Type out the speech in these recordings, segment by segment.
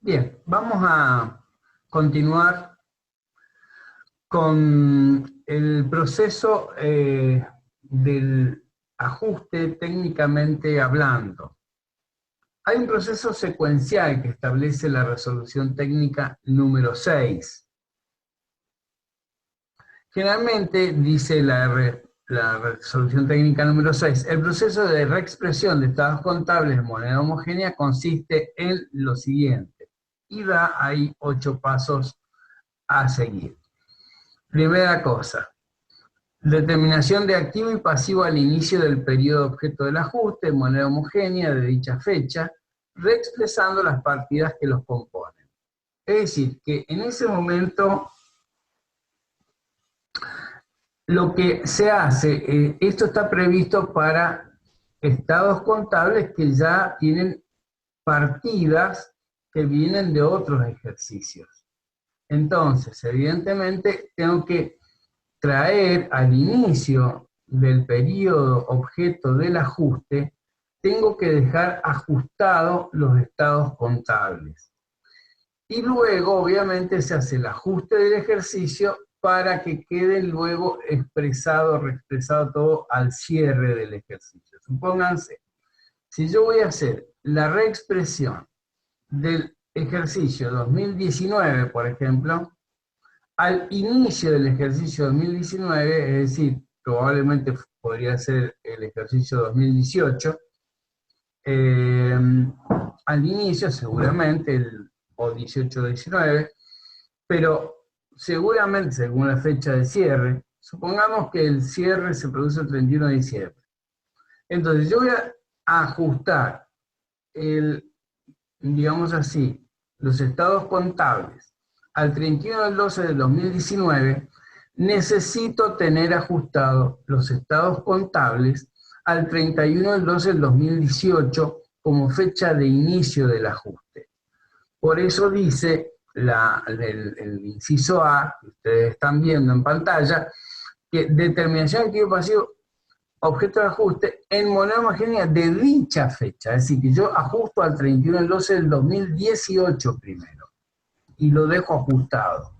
Bien, vamos a continuar con el proceso del ajuste técnicamente hablando. Hay un proceso secuencial que establece la resolución técnica número 6. Generalmente, dice la resolución técnica número 6, el proceso de reexpresión de estados contables en moneda homogénea consiste en lo siguiente, y da ahí 8 pasos a seguir. Primera cosa, determinación de activo y pasivo al inicio del periodo objeto del ajuste en moneda homogénea de dicha fecha, reexpresando las partidas que los componen. Es decir, que en ese momento lo que se hace, esto está previsto para estados contables que ya tienen partidas que vienen de otros ejercicios. Entonces, evidentemente, tengo que traer al inicio del periodo objeto del ajuste, tengo que dejar ajustados los estados contables. Y luego, obviamente, se hace el ajuste del ejercicio para que quede luego expresado, reexpresado todo al cierre del ejercicio. Supónganse, si yo voy a hacer la reexpresión del ejercicio 2019, por ejemplo, al inicio del ejercicio 2019, es decir, probablemente podría ser el ejercicio 2018, al inicio seguramente, o 18-19, pero seguramente según la fecha de cierre, supongamos que el cierre se produce el 31 de diciembre. Entonces yo voy a ajustar, digamos así, los estados contables al 31 del 12 del 2019, necesito tener ajustados los estados contables al 31 del 12 del 2018 como fecha de inicio del ajuste. Por eso dice el inciso A, que ustedes están viendo en pantalla, que determinación de activo pasivo objeto de ajuste en moneda homogénea de dicha fecha. Es decir, que yo ajusto al 31 del 12 del 2018 primero y lo dejo ajustado.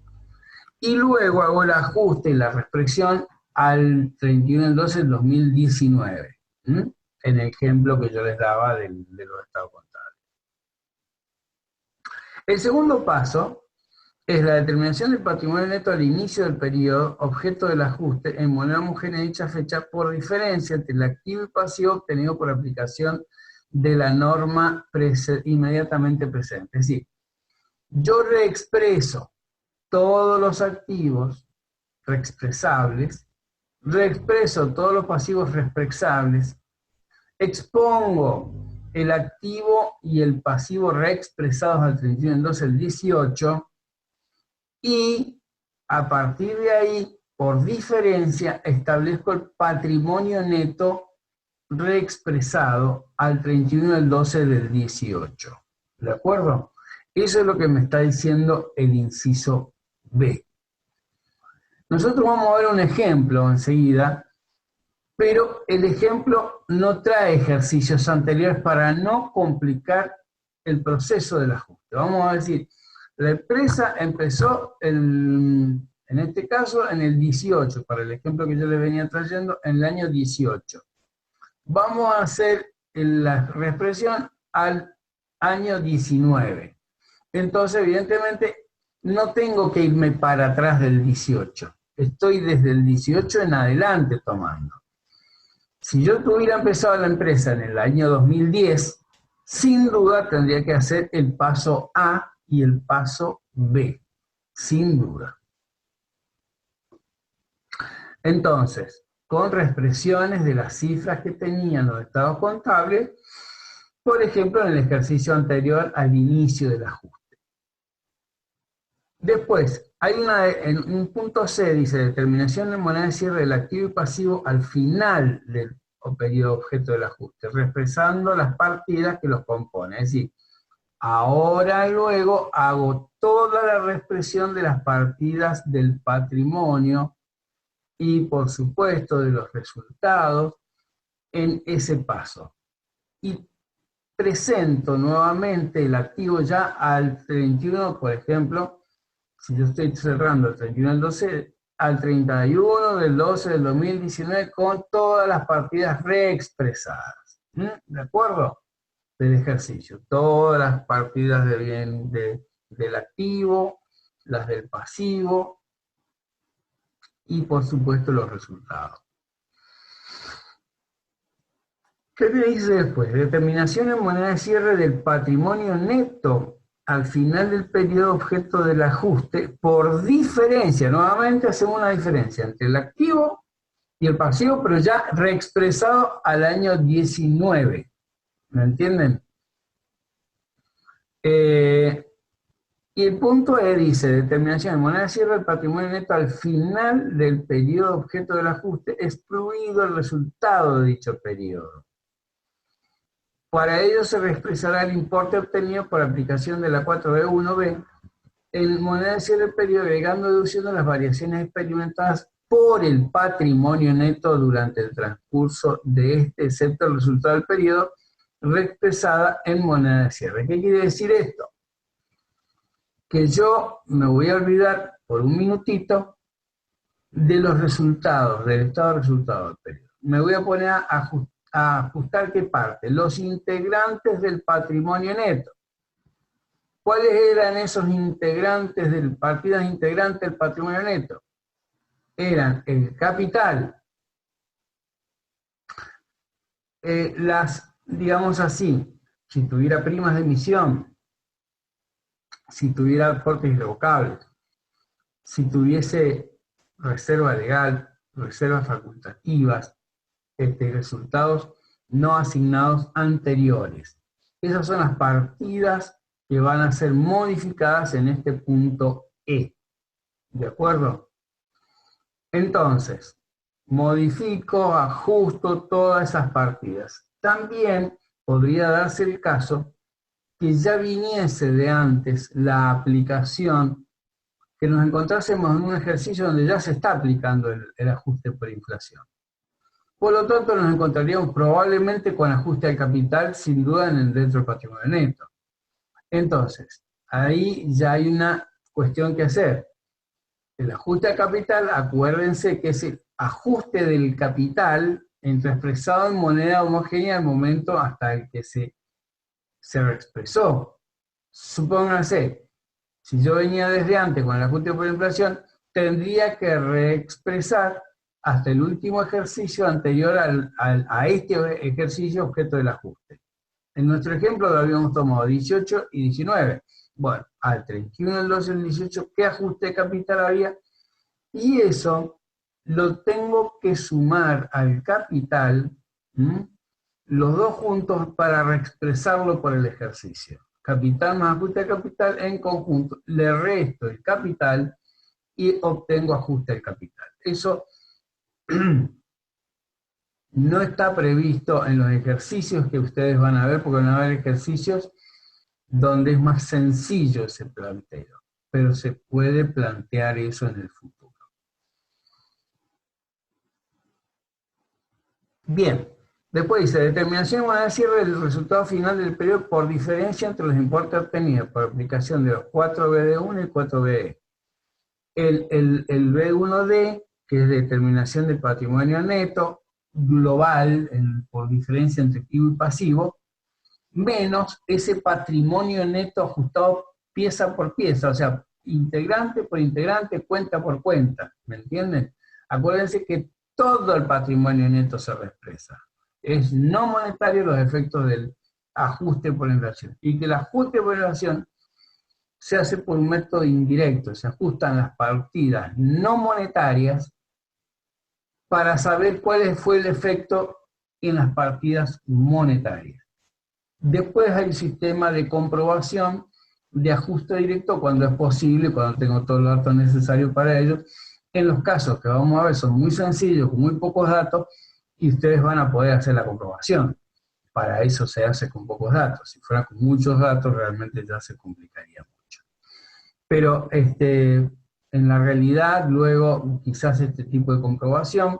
Y luego hago el ajuste y la reexpresión al 31 del 12 del 2019. En el ejemplo que yo les daba de los estados contables. El segundo paso es la determinación del patrimonio neto al inicio del periodo objeto del ajuste en moneda homogénea de dicha fecha por diferencia entre el activo y pasivo obtenido por aplicación de la norma inmediatamente presente. Es decir, yo reexpreso todos los activos reexpresables, reexpreso todos los pasivos reexpresables, expongo el activo y el pasivo reexpresados al 31 del 12 del 18, y a partir de ahí, por diferencia, establezco el patrimonio neto reexpresado al 31 del 12 del 18. ¿De acuerdo? Eso es lo que me está diciendo el inciso B. Nosotros vamos a ver un ejemplo enseguida, pero el ejemplo no trae ejercicios anteriores para no complicar el proceso del ajuste. Vamos a decir, la empresa empezó, en este caso, en el 18, para el ejemplo que yo le venía trayendo, en el año 18. Vamos a hacer la reexpresión al año 19. Entonces, evidentemente, no tengo que irme para atrás del 18. Estoy desde el 18 en adelante tomando. Si yo tuviera empezado la empresa en el año 2010, sin duda tendría que hacer el paso A y el paso B, sin duda. Entonces, con reexpresiones de las cifras que tenían los estados contables, por ejemplo, en el ejercicio anterior al inicio del ajuste. Después, hay en un punto C, dice, determinación de moneda de cierre del activo y pasivo al final del periodo objeto del ajuste, reexpresando las partidas que los componen. Es decir, ahora luego hago toda la reexpresión de las partidas del patrimonio y, por supuesto, de los resultados en ese paso. Y represento nuevamente el activo ya al 31, por ejemplo, si yo estoy cerrando el 31 del 12, al 31 del 12 del 2019 con todas las partidas reexpresadas. ¿De acuerdo? Del ejercicio. Todas las partidas del activo, las del pasivo y por supuesto los resultados. ¿Qué te dice después? Determinación en moneda de cierre del patrimonio neto al final del periodo objeto del ajuste por diferencia. Nuevamente hacemos una diferencia entre el activo y el pasivo, pero ya reexpresado al año 19. ¿Me entienden? Y el punto E dice, determinación en moneda de cierre del patrimonio neto al final del periodo objeto del ajuste, excluido el resultado de dicho periodo. Para ello se reexpresará el importe obtenido por aplicación de la 4B1B en moneda de cierre del periodo, agregando deduciendo las variaciones experimentadas por el patrimonio neto durante el transcurso de este, excepto el resultado del periodo, reexpresada en moneda de cierre. ¿Qué quiere decir esto? Que yo me voy a olvidar por un minutito de los resultados, del estado de resultados del periodo. Me voy a poner a ajustar qué parte, los integrantes del patrimonio neto. ¿Cuáles eran esos integrantes partidas integrantes del patrimonio neto? Eran el capital, digamos así, si tuviera primas de emisión, si tuviera aportes irrevocables, si tuviese reserva legal, reservas facultativas, resultados no asignados anteriores. Esas son las partidas que van a ser modificadas en este punto E. ¿De acuerdo? Entonces, modifico, ajusto todas esas partidas. También podría darse el caso que ya viniese de antes la aplicación, que nos encontrásemos en un ejercicio donde ya se está aplicando el ajuste por inflación. Por lo tanto, nos encontraríamos probablemente con ajuste al capital, sin duda, dentro del patrimonio neto. Entonces, ahí ya hay una cuestión que hacer. El ajuste al capital, acuérdense que es el ajuste del capital expresado en moneda homogénea al momento hasta el que se reexpresó. Supónganse, si yo venía desde antes con el ajuste por inflación, tendría que reexpresar hasta el último ejercicio anterior a este ejercicio objeto del ajuste. En nuestro ejemplo lo habíamos tomado 18 y 19. Bueno, al 31 del 12 del 18, ¿qué ajuste de capital había? Y eso lo tengo que sumar al capital, los dos juntos para reexpresarlo por el ejercicio. Capital más ajuste de capital en conjunto. Le resto el capital y obtengo ajuste del capital. Eso no está previsto en los ejercicios que ustedes van a ver, porque van a haber ejercicios donde es más sencillo ese planteo, pero se puede plantear eso en el futuro. Bien, después dice, determinación de moneda de cierre del resultado final del periodo por diferencia entre los importes obtenidos por aplicación de los 4BD1 y 4BE. El B1D, que es determinación del patrimonio neto, global, por diferencia entre activo y pasivo, menos ese patrimonio neto ajustado pieza por pieza, o sea, integrante por integrante, cuenta por cuenta, ¿me entienden? Acuérdense que todo el patrimonio neto se reexpresa. Es no monetario los efectos del ajuste por inflación. Y que el ajuste por inflación se hace por un método indirecto, se ajustan las partidas no monetarias para saber cuál fue el efecto en las partidas monetarias. Después hay el sistema de comprobación de ajuste directo cuando es posible, cuando tengo todos los datos necesarios para ello. En los casos que vamos a ver son muy sencillos, con muy pocos datos, y ustedes van a poder hacer la comprobación. Para eso se hace con pocos datos. Si fuera con muchos datos, realmente ya se complicaría mucho. Pero en la realidad, luego, quizás este tipo de comprobación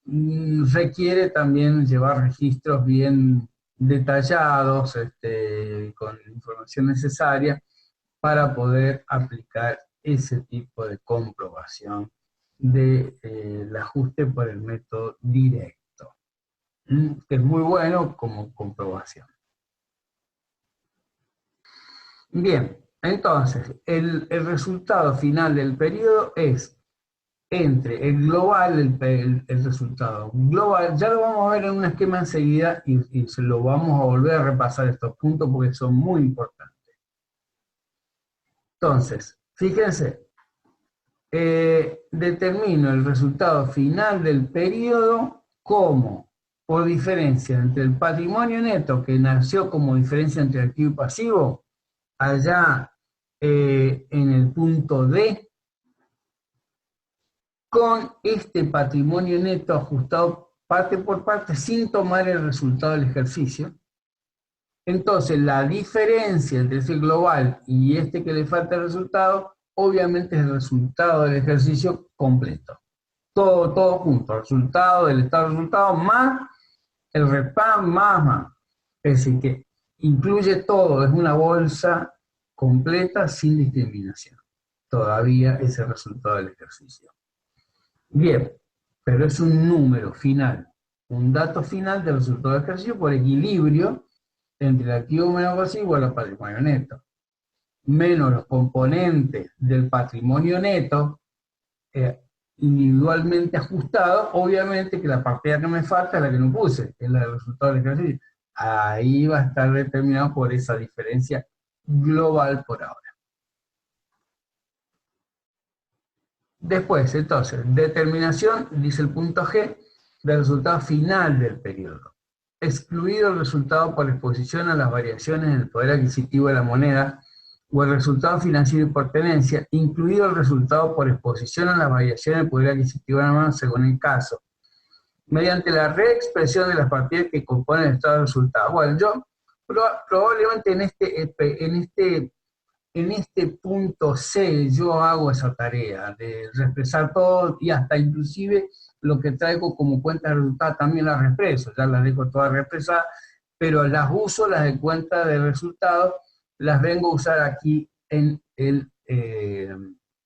requiere también llevar registros bien detallados, con información necesaria para poder aplicar ese tipo de comprobación del ajuste por el método directo, que es muy bueno como comprobación. Bien, entonces, el resultado final del periodo es entre el global, el resultado global, ya lo vamos a ver en un esquema enseguida y se lo vamos a volver a repasar estos puntos porque son muy importantes. Entonces, fíjense, determino el resultado final del periodo como, por diferencia entre el patrimonio neto que nació como diferencia entre activo y pasivo, allá en el punto D, con este patrimonio neto ajustado parte por parte sin tomar el resultado del ejercicio. Entonces la diferencia entre ese global y este que le falta el resultado, obviamente es el resultado del ejercicio completo. Todo junto, resultado del estado de resultado más el REPAM más. Es decir, que incluye todo, es una bolsa completa sin discriminación. Todavía es el resultado del ejercicio. Bien, pero es un número final, un dato final del resultado del ejercicio por equilibrio entre el activo menos pasivo igual al patrimonio neto, menos los componentes del patrimonio neto individualmente ajustados, obviamente que la partida que me falta es la que no puse, que es la del resultado del ejercicio. Ahí va a estar determinado por esa diferencia global por ahora. Después, entonces, determinación, dice el punto G, del resultado final del periodo. Excluido el resultado por exposición a las variaciones en el poder adquisitivo de la moneda o el resultado financiero y por tenencia, incluido el resultado por exposición a las variaciones del poder adquisitivo de la moneda según el caso, mediante la reexpresión de las partidas que componen el estado de resultado. Bueno, yo probablemente en este punto C yo hago esa tarea de reexpresar todo y hasta inclusive lo que traigo como cuenta de resultados también las reexpreso, ya las dejo todas reexpresadas, pero las uso, las de cuenta de resultados, las vengo a usar aquí en el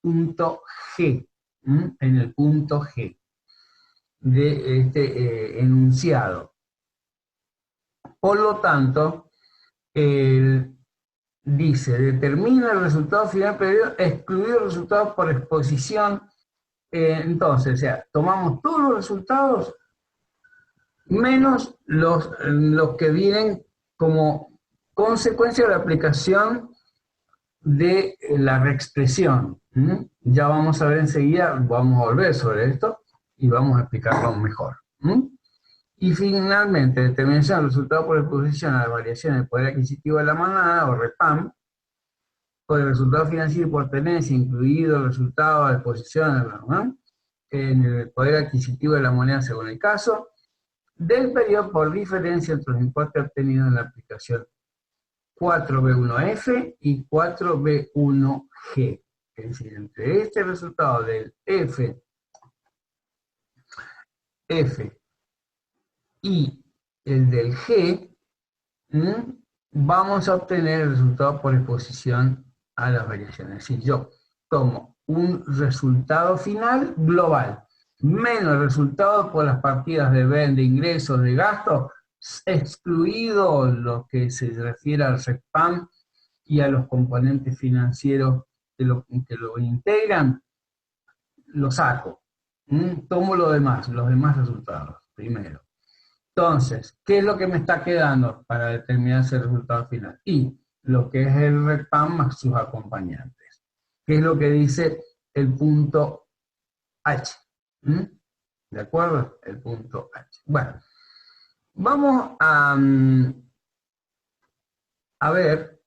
punto G, en el punto G de este enunciado. Por lo tanto, dice, determina el resultado final del periodo, excluir el resultado por exposición. Entonces, o sea, tomamos todos los resultados menos los que vienen como consecuencia de la aplicación de la reexpresión. Ya vamos a ver enseguida, vamos a volver sobre esto y vamos a explicarlo mejor. Y finalmente, determinación del resultado por exposición a la variación del poder adquisitivo de la manada, o REPAM, por el resultado financiero y por tenencia, incluido el resultado de exposición en el poder adquisitivo de la moneda según el caso, del periodo por diferencia entre los importes obtenidos en la aplicación 4B1F y 4B1G. Es decir, entre este resultado del F y el del G, vamos a obtener el resultado por exposición a las variaciones. Es decir, yo tomo un resultado final global, menos el resultado por las partidas de ingresos, de gastos, excluido lo que se refiere al REPAM y a los componentes financieros que lo integran, lo saco. Tomo los demás resultados primero. Entonces, ¿qué es lo que me está quedando para determinar ese resultado final? Y lo que es el REPAM más sus acompañantes. ¿Qué es lo que dice el punto H? ¿De acuerdo? El punto H. Bueno, vamos a ver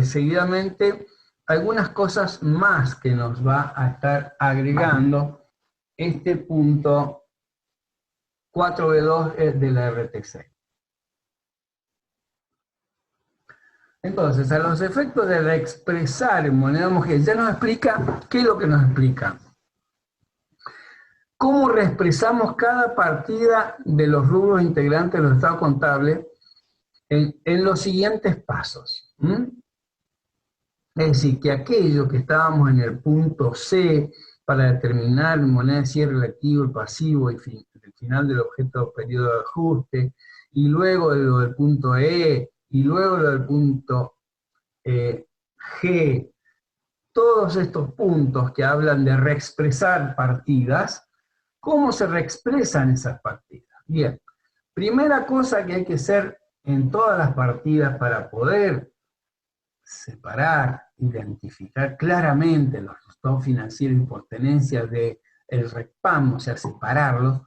seguidamente algunas cosas más que nos va a estar agregando este punto 4B2 de la RTC. Entonces, a los efectos de reexpresar en moneda homogénea, ya nos explica, ¿qué es lo que nos explica? cómo reexpresamos cada partida de los rubros integrantes de los estados contables en los siguientes pasos. Es decir, que aquello que estábamos en el punto C para determinar moneda de cierre, el activo, el pasivo, el final del objeto periodo de ajuste, y luego lo del punto E, y luego lo del punto G, todos estos puntos que hablan de reexpresar partidas, ¿cómo se reexpresan esas partidas? Bien, primera cosa que hay que hacer en todas las partidas para poder separar, identificar claramente los resultados financieros y por tenencia del RECPAM, o sea, separarlos,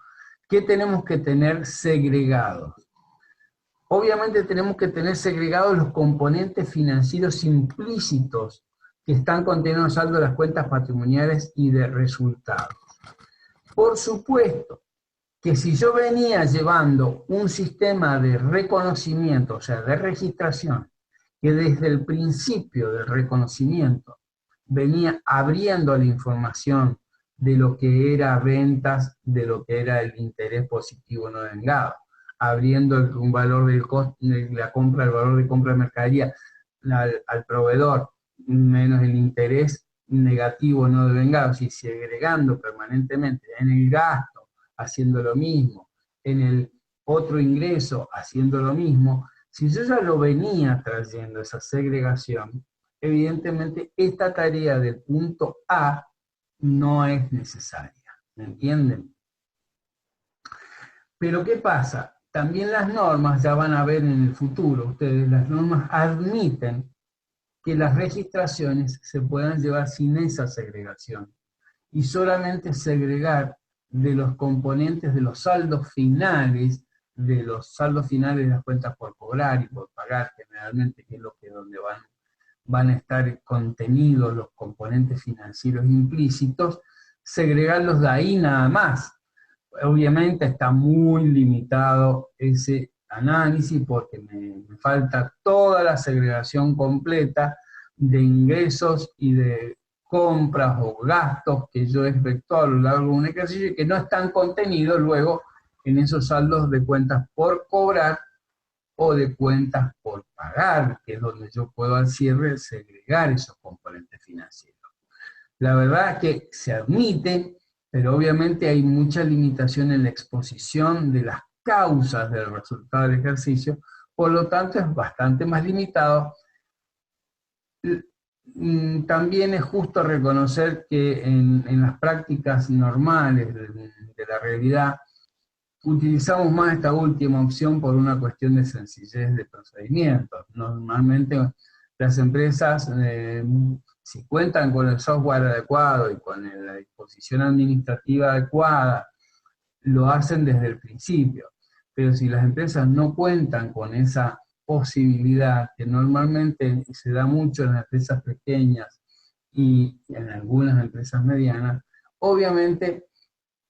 ¿qué tenemos que tener segregados? Obviamente tenemos que tener segregados los componentes financieros implícitos que están contenidos en el saldo de las cuentas patrimoniales y de resultados. Por supuesto que si yo venía llevando un sistema de reconocimiento, o sea, de registración, que desde el principio del reconocimiento venía abriendo la información de lo que era ventas, de lo que era el interés positivo no vengado, abriendo un valor del costo de la compra, el valor de compra de mercadería al proveedor, menos el interés negativo no devengado, y segregando permanentemente en el gasto, haciendo lo mismo, en el otro ingreso, haciendo lo mismo. Si yo ya lo venía trayendo, esa segregación, evidentemente esta tarea del punto A no es necesaria, ¿me entienden? Pero ¿qué pasa? También las normas, ya van a ver en el futuro ustedes, las normas admiten que las registraciones se puedan llevar sin esa segregación y solamente segregar de los componentes de los saldos finales, de las cuentas por cobrar y por pagar, generalmente, que es lo que donde van a estar contenidos los componentes financieros implícitos, segregarlos de ahí nada más. Obviamente está muy limitado ese análisis porque me falta toda la segregación completa de ingresos y de compras o gastos que yo he efectuado a lo largo de un ejercicio y que no están contenidos luego en esos saldos de cuentas por cobrar o de cuentas por pagar, que es donde yo puedo al cierre segregar esos componentes financieros. La verdad es que se admite, pero obviamente hay mucha limitación en la exposición de las causas del resultado del ejercicio, por lo tanto es bastante más limitado. También es justo reconocer que en las prácticas normales de la realidad utilizamos más esta última opción por una cuestión de sencillez de procedimientos. Normalmente las empresas, si cuentan con el software adecuado y con la disposición administrativa adecuada, lo hacen desde el principio. Pero si las empresas no cuentan con esa posibilidad, que normalmente se da mucho en las empresas pequeñas y en algunas empresas medianas, obviamente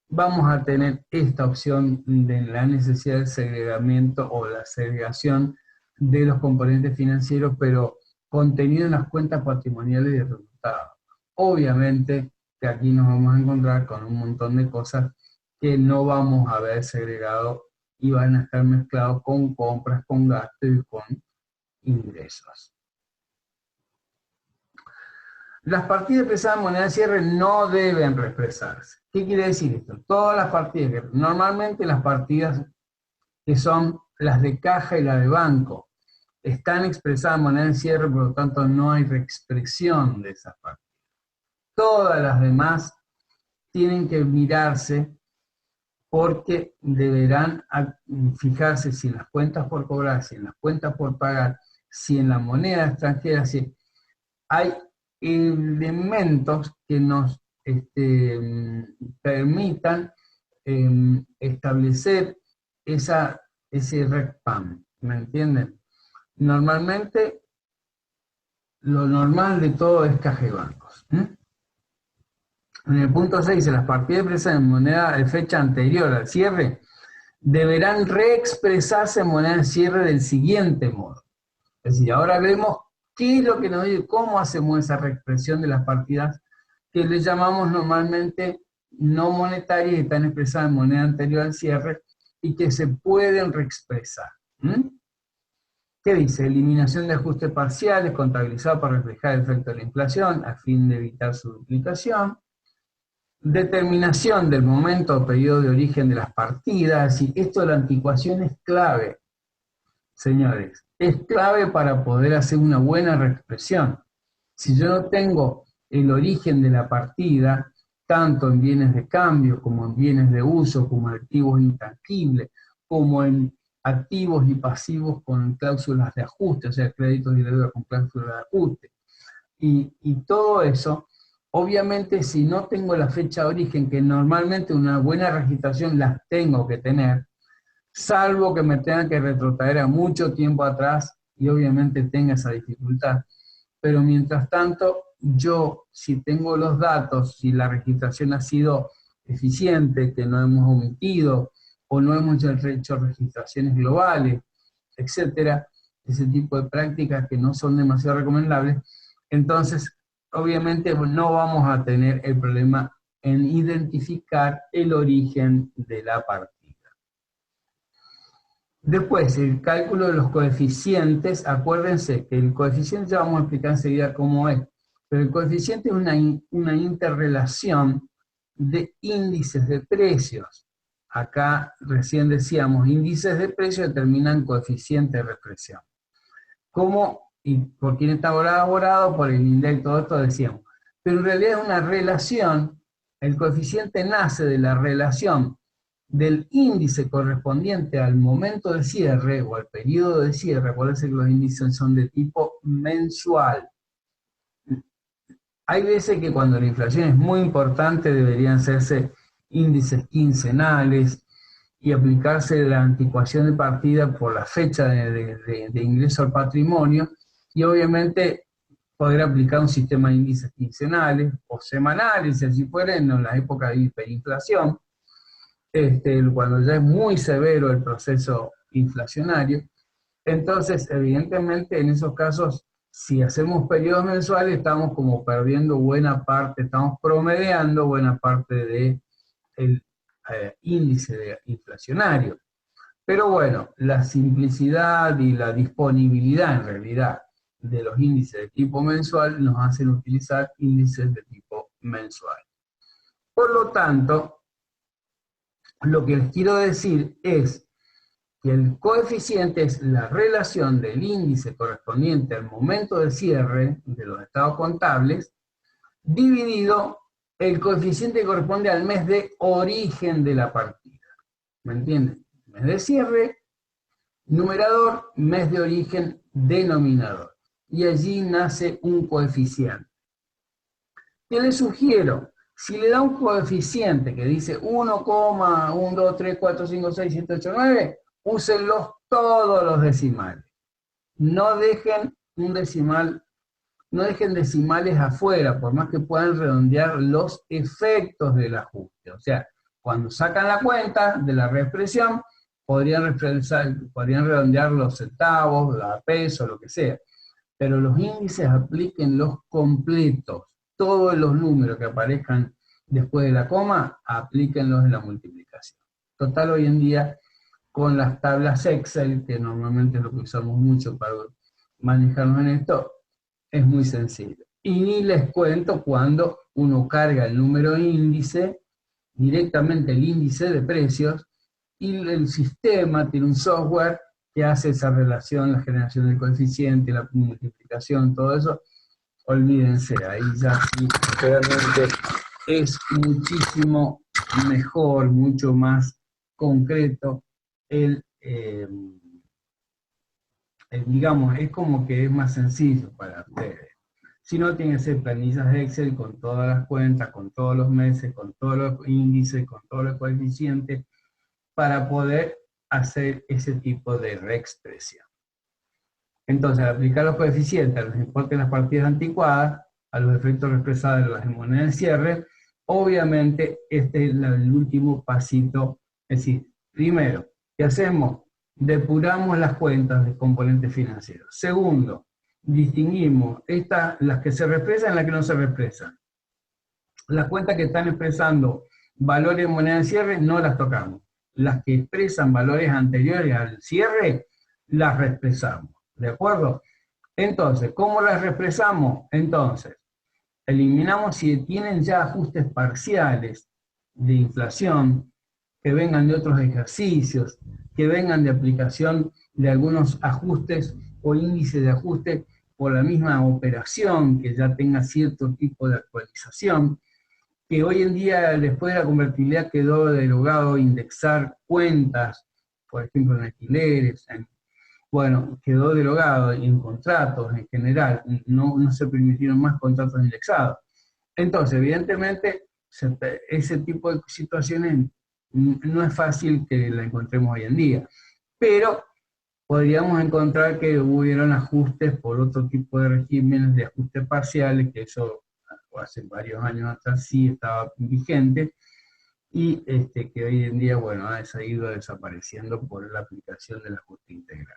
vamos a tener esta opción de la necesidad del segregamiento o la segregación de los componentes financieros, pero contenido en las cuentas patrimoniales de resultados. Obviamente que aquí nos vamos a encontrar con un montón de cosas que no vamos a ver segregado y van a estar mezclados con compras, con gastos y con ingresos. Las partidas expresadas en moneda de cierre no deben reexpresarse. ¿Qué quiere decir esto? Todas las partidas, normalmente las partidas que son las de caja y la de banco, están expresadas en moneda de cierre, por lo tanto no hay reexpresión de esas partidas. Todas las demás tienen que mirarse porque deberán fijarse si en las cuentas por cobrar, si en las cuentas por pagar, si en la moneda extranjera, si hay elementos que nos permitan establecer ese RECPAM, ¿me entienden? Normalmente, lo normal de todo es caja y bancos. En el punto 6, las partidas expresadas en moneda de fecha anterior al cierre deberán reexpresarse en moneda de cierre del siguiente modo. Es decir, ahora vemos qué es lo que nos dice, cómo hacemos esa reexpresión de las partidas que le llamamos normalmente no monetarias y están expresadas en moneda anterior al cierre y que se pueden reexpresar. ¿Qué dice? Eliminación de ajustes parciales contabilizados para reflejar el efecto de la inflación a fin de evitar su duplicación. Determinación del momento o periodo de origen de las partidas. Y esto de la anticuación es clave, señores. Es clave para poder hacer una buena reexpresión. Si yo no tengo el origen de la partida, tanto en bienes de cambio, como en bienes de uso, como en activos intangibles, como en activos y pasivos con cláusulas de ajuste, o sea, créditos y deudas con cláusulas de ajuste. Y todo eso, obviamente, si no tengo la fecha de origen, que normalmente una buena registración las tengo que tener, salvo que me tenga que retrotraer a mucho tiempo atrás y obviamente tenga esa dificultad. Pero mientras tanto, yo, si tengo los datos, si la registración ha sido eficiente, que no hemos omitido, o no hemos hecho registraciones globales, etcétera, ese tipo de prácticas que no son demasiado recomendables, entonces, obviamente, no vamos a tener el problema en identificar el origen de la partida. Después, el cálculo de los coeficientes, acuérdense que el coeficiente ya vamos a explicar enseguida cómo es, pero el coeficiente es una interrelación de índices de precios. Acá recién decíamos, índices de precios determinan coeficiente de reexpresión. ¿Cómo? Y por quién está elaborado, por el INDEC, todo esto decíamos. Pero en realidad es una relación, el coeficiente nace de la relación del índice correspondiente al momento de cierre o al periodo de cierre. Acuérdense que los índices son de tipo mensual. Hay veces que cuando la inflación es muy importante deberían hacerse índices quincenales y aplicarse la anticuación de partida por la fecha de ingreso al patrimonio, y obviamente poder aplicar un sistema de índices quincenales o semanales, si así fuera, en la época de hiperinflación, cuando ya es muy severo el proceso inflacionario. Entonces, evidentemente, en esos casos, si hacemos periodos mensuales, estamos como perdiendo buena parte, estamos promediando buena parte del índice inflacionario. Pero bueno, la simplicidad y la disponibilidad en realidad de los índices de tipo mensual nos hacen utilizar índices de tipo mensual. Por lo tanto, lo que les quiero decir es que el coeficiente es la relación del índice correspondiente al momento de cierre de los estados contables dividido el coeficiente que corresponde al mes de origen de la partida. ¿Me entienden? Mes de cierre, numerador, mes de origen, denominador. Y allí nace un coeficiente. ¿Qué les sugiero? Si le da un coeficiente que dice 1,1, 2, 3, 4, 5, 6, 7, 8, 9, úsenlos todos los decimales. No dejen un decimal, no dejen decimales afuera, por más que puedan redondear los efectos del ajuste. O sea, cuando sacan la cuenta de la reexpresión, podrían redondear los centavos, la peso, lo que sea. Pero los índices aplíquenlos completos. Todos los números que aparezcan después de la coma, aplíquenlos en la multiplicación. Total, hoy en día, con las tablas Excel, que normalmente es lo que usamos mucho para manejarnos en esto, es muy sencillo. Y ni les cuento cuando uno carga el número índice, directamente el índice de precios, y el sistema tiene un software que hace esa relación, la generación del coeficiente, la multiplicación, todo eso. Olvídense, ahí ya sí, realmente es muchísimo mejor, mucho más concreto digamos, es como que es más sencillo para ustedes. Si no, tienen que ser planillas de Excel con todas las cuentas, con todos los meses, con todos los índices, con todos los coeficientes, para poder hacer ese tipo de reexpresión. Entonces, al aplicar los coeficientes a los importes de las partidas anticuadas, a los efectos reexpresados de las monedas de cierre, obviamente este es el último pasito. Es decir, primero, ¿qué hacemos? Depuramos las cuentas de componentes financieros. Segundo, distinguimos las que se reexpresan y las que no se reexpresan. Las cuentas que están expresando valores de moneda de cierre no las tocamos. Las que expresan valores anteriores al cierre, las reexpresamos, ¿de acuerdo? Entonces, ¿cómo las reexpresamos? Entonces, eliminamos si tienen ya ajustes parciales de inflación, que vengan de otros ejercicios, que vengan de aplicación de algunos ajustes o índices de ajuste por la misma operación, que ya tenga cierto tipo de actualización, que hoy en día, después de la convertibilidad, quedó derogado indexar cuentas, por ejemplo en alquileres, bueno, quedó derogado en contratos en general, no se permitieron más contratos indexados. Entonces, evidentemente, ese tipo de situaciones no es fácil que la encontremos hoy en día, pero podríamos encontrar que hubieron ajustes por otro tipo de regímenes de ajustes parciales, que eso hace varios años atrás sí estaba vigente, y que hoy en día, bueno, ha ido desapareciendo por la aplicación del ajuste integral.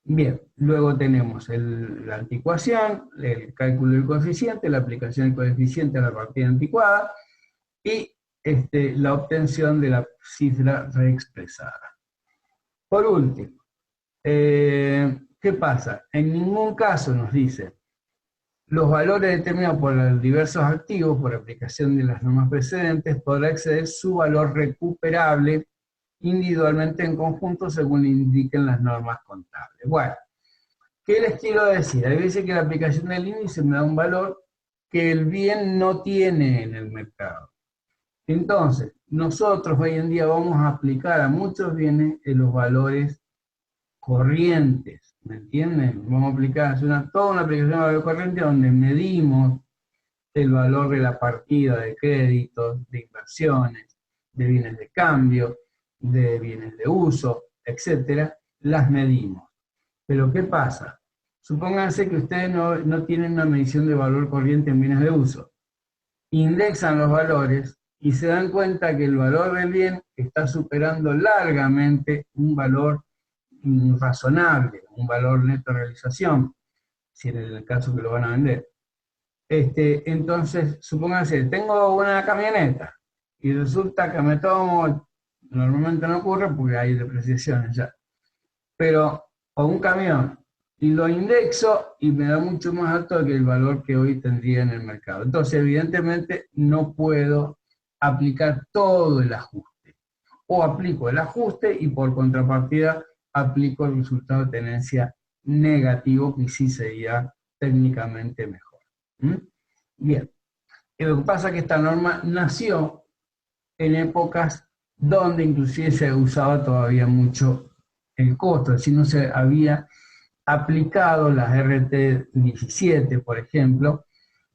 Bien, luego tenemos la anticuación, el cálculo del coeficiente, la aplicación del coeficiente a la partida anticuada y la obtención de la cifra reexpresada. Por último, ¿qué pasa? En ningún caso nos dice los valores determinados por los diversos activos por aplicación de las normas precedentes podrá exceder su valor recuperable individualmente en conjunto según indiquen las normas contables. Bueno, ¿qué les quiero decir? Hay veces que la aplicación del índice me da un valor que el bien no tiene en el mercado. Entonces, nosotros hoy en día vamos a aplicar a muchos bienes los valores corrientes, ¿me entienden? Vamos a aplicar toda una aplicación de valor corriente donde medimos el valor de la partida de créditos, de inversiones, de bienes de cambio, de bienes de uso, etcétera, las medimos. Pero ¿qué pasa? Supónganse que ustedes no tienen una medición de valor corriente en bienes de uso. Indexan los valores y se dan cuenta que el valor del bien está superando largamente un valor razonable, un valor neto de realización, si en el caso que lo van a vender. Entonces, supónganse, tengo una camioneta y resulta que me tomo, normalmente no ocurre porque hay depreciaciones ya, pero, o un camión, y lo indexo y me da mucho más alto que el valor que hoy tendría en el mercado. Entonces, evidentemente, no puedo aplicar todo el ajuste. O aplico el ajuste y por contrapartida aplico el resultado de tenencia negativo, que sí sería técnicamente mejor. Bien. Y lo que pasa es que esta norma nació en épocas donde inclusive se usaba todavía mucho el costo, es decir, no se había aplicado las RT17, por ejemplo,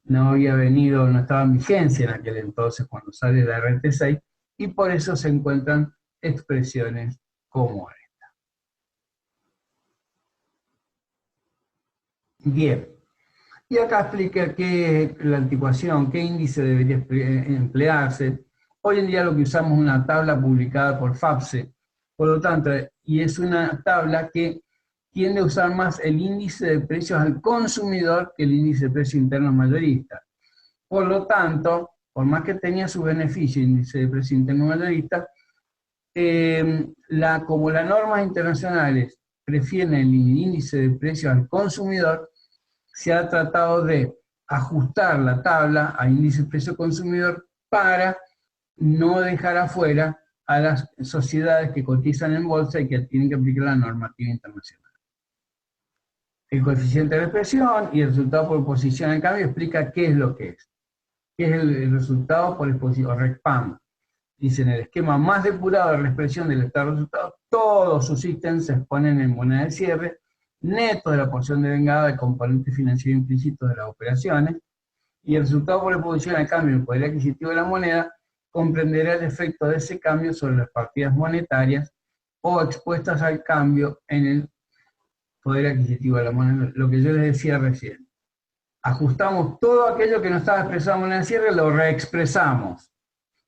no estaba en vigencia en aquel entonces cuando sale la RT6, y por eso se encuentran expresiones como esta. Bien, y acá explica qué es la anticuación, qué índice debería emplearse. Hoy en día lo que usamos es una tabla publicada por FAPSE, por lo tanto, y es una tabla que tiende a usar más el índice de precios al consumidor que el índice de precios internos mayorista. Por lo tanto, por más que tenía su beneficio el índice de precios internos mayorista, como las normas internacionales prefieren el índice de precios al consumidor, se ha tratado de ajustar la tabla a índice de precio consumidor para no dejar afuera a las sociedades que cotizan en bolsa y que tienen que aplicar la normativa internacional. El coeficiente de expresión y el resultado por exposición en cambio explica qué es lo que es. ¿Qué es el resultado por exposición? RECPAM. Dice, en el esquema más depurado de la expresión del estado de resultados, todos sus ítems se exponen en moneda de cierre, neto de la porción de vengada del componente financiero implícito de las operaciones, y el resultado por exposición al cambio del poder adquisitivo de la moneda comprenderá el efecto de ese cambio sobre las partidas monetarias o expuestas al cambio en el poder adquisitivo de la moneda, lo que yo les decía recién. Ajustamos todo aquello que no estaba expresado en moneda de cierre, lo reexpresamos.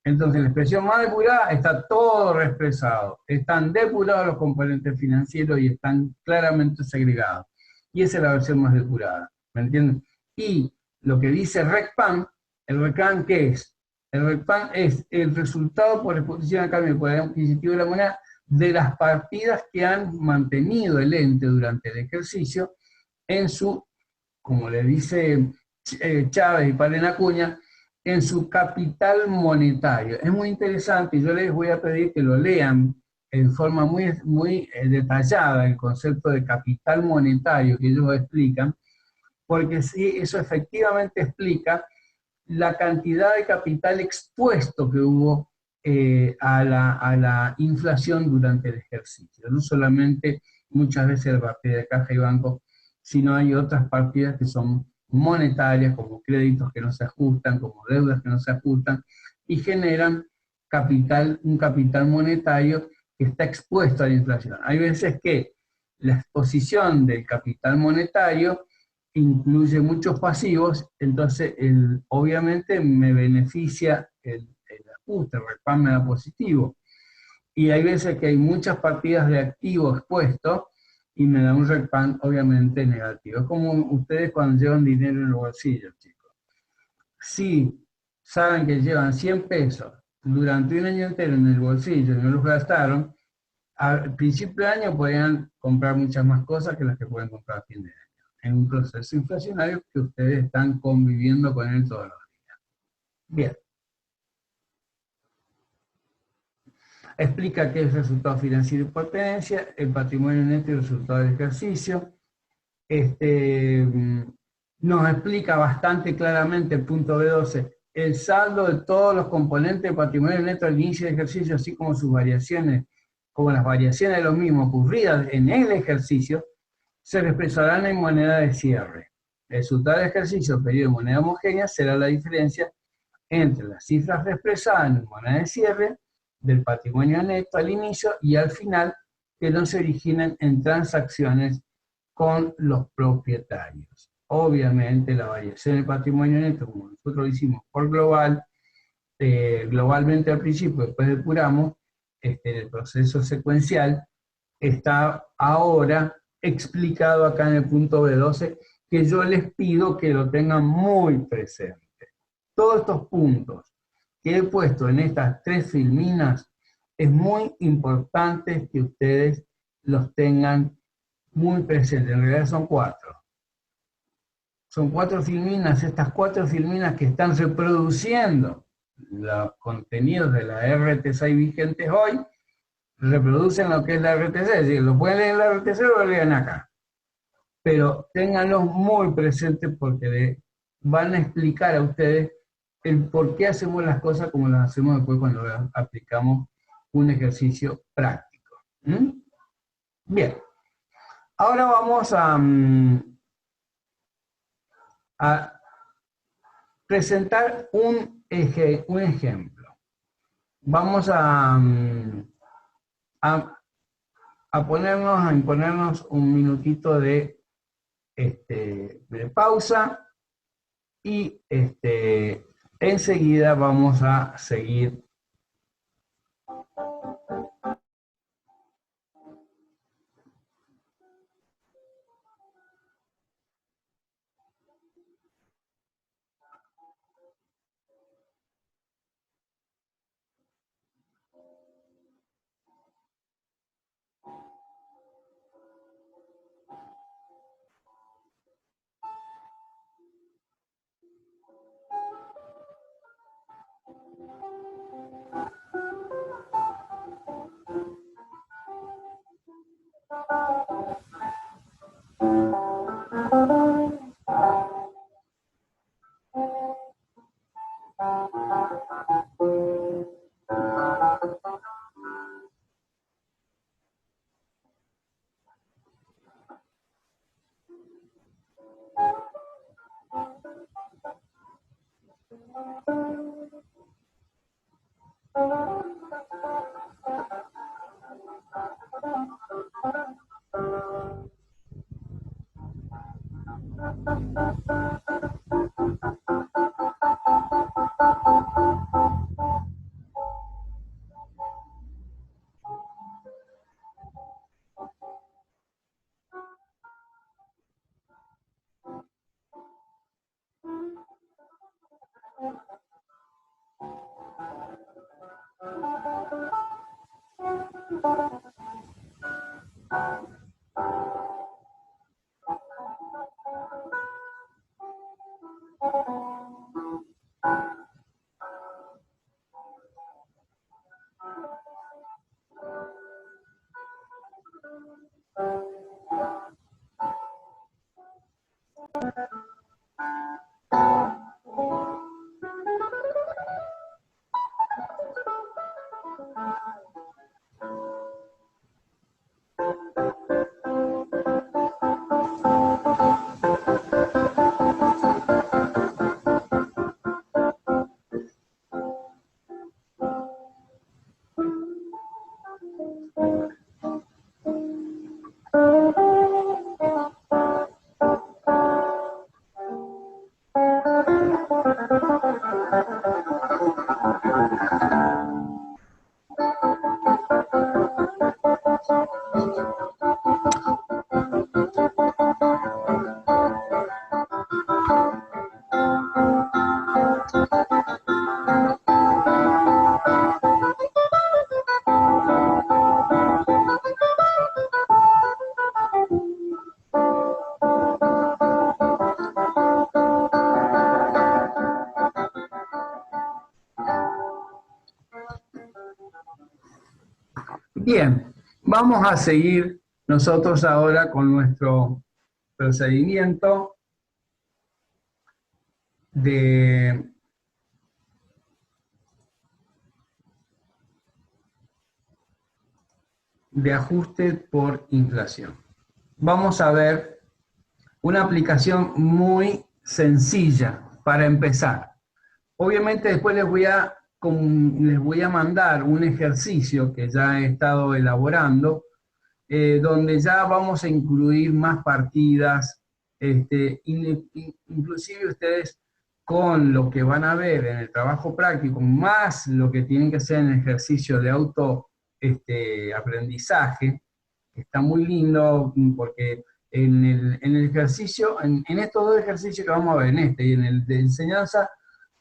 Entonces, en la expresión más depurada está todo reexpresado. Están depurados los componentes financieros y están claramente segregados. Y esa es la versión más depurada. ¿Me entienden? Y lo que dice RECPAM, el RECPAM, ¿qué es? El RECPAN es el resultado por exposición al cambio de poder adquisitivo de la moneda de las partidas que han mantenido el ente durante el ejercicio en su, como le dice Chávez y Palen Acuña, en su capital monetario. Es muy interesante y yo les voy a pedir que lo lean en forma muy detallada, el concepto de capital monetario que ellos explican, porque sí, eso efectivamente explica la cantidad de capital expuesto que hubo a la inflación durante el ejercicio. No solamente muchas veces la partida de caja y banco, sino hay otras partidas que son monetarias, como créditos que no se ajustan, como deudas que no se ajustan, y generan un capital monetario que está expuesto a la inflación. Hay veces que la exposición del capital monetario incluye muchos pasivos, entonces obviamente me beneficia el ajuste, el RECPAN me da positivo. Y hay veces que hay muchas partidas de activo expuestos y me da un RECPAN obviamente negativo. Es como ustedes cuando llevan dinero en el bolsillo, chicos. Si saben que llevan 100 pesos durante un año entero en el bolsillo y no los gastaron, al principio de año podrían comprar muchas más cosas que las que pueden comprar a fin de año, en un proceso inflacionario que ustedes están conviviendo con él todos los días. Bien. Explica qué es el resultado financiero y pertenencia, el patrimonio neto y el resultado del ejercicio. Nos explica bastante claramente el punto B12, el saldo de todos los componentes del patrimonio neto al inicio del ejercicio, así como sus variaciones, como las variaciones de los mismos ocurridas en el ejercicio, se expresarán en moneda de cierre. El resultado del ejercicio periodo de moneda homogénea será la diferencia entre las cifras expresadas en moneda de cierre del patrimonio neto al inicio y al final que no se originan en transacciones con los propietarios. Obviamente la variación del patrimonio neto, como nosotros lo hicimos por global, globalmente al principio, después depuramos, el proceso secuencial, está ahora explicado acá en el punto B12, que yo les pido que lo tengan muy presente. Todos estos puntos que he puesto en estas 3 filminas, es muy importante que ustedes los tengan muy presentes. En realidad son 4. Son 4 filminas, estas 4 filminas que están reproduciendo los contenidos de la RT6 vigentes hoy, reproducen lo que es la RT6, es decir, lo pueden leer en la RT6 o lo lean acá. Pero ténganlos muy presentes porque van a explicar a ustedes el por qué hacemos las cosas como las hacemos después cuando aplicamos un ejercicio práctico. ¿Mm? Bien, ahora vamos a presentar un ejemplo. Vamos a imponernos un minutito de pausa y enseguida vamos a seguir. Bien, vamos a seguir nosotros ahora con nuestro procedimiento de ajuste por inflación. Vamos a ver una aplicación muy sencilla para empezar. Obviamente después les voy a mandar un ejercicio que ya he estado elaborando, donde ya vamos a incluir más partidas, inclusive ustedes con lo que van a ver en el trabajo práctico, más lo que tienen que hacer en el ejercicio de aprendizaje, que está muy lindo porque en el ejercicio, en estos dos ejercicios que vamos a ver, en este y en el de enseñanza,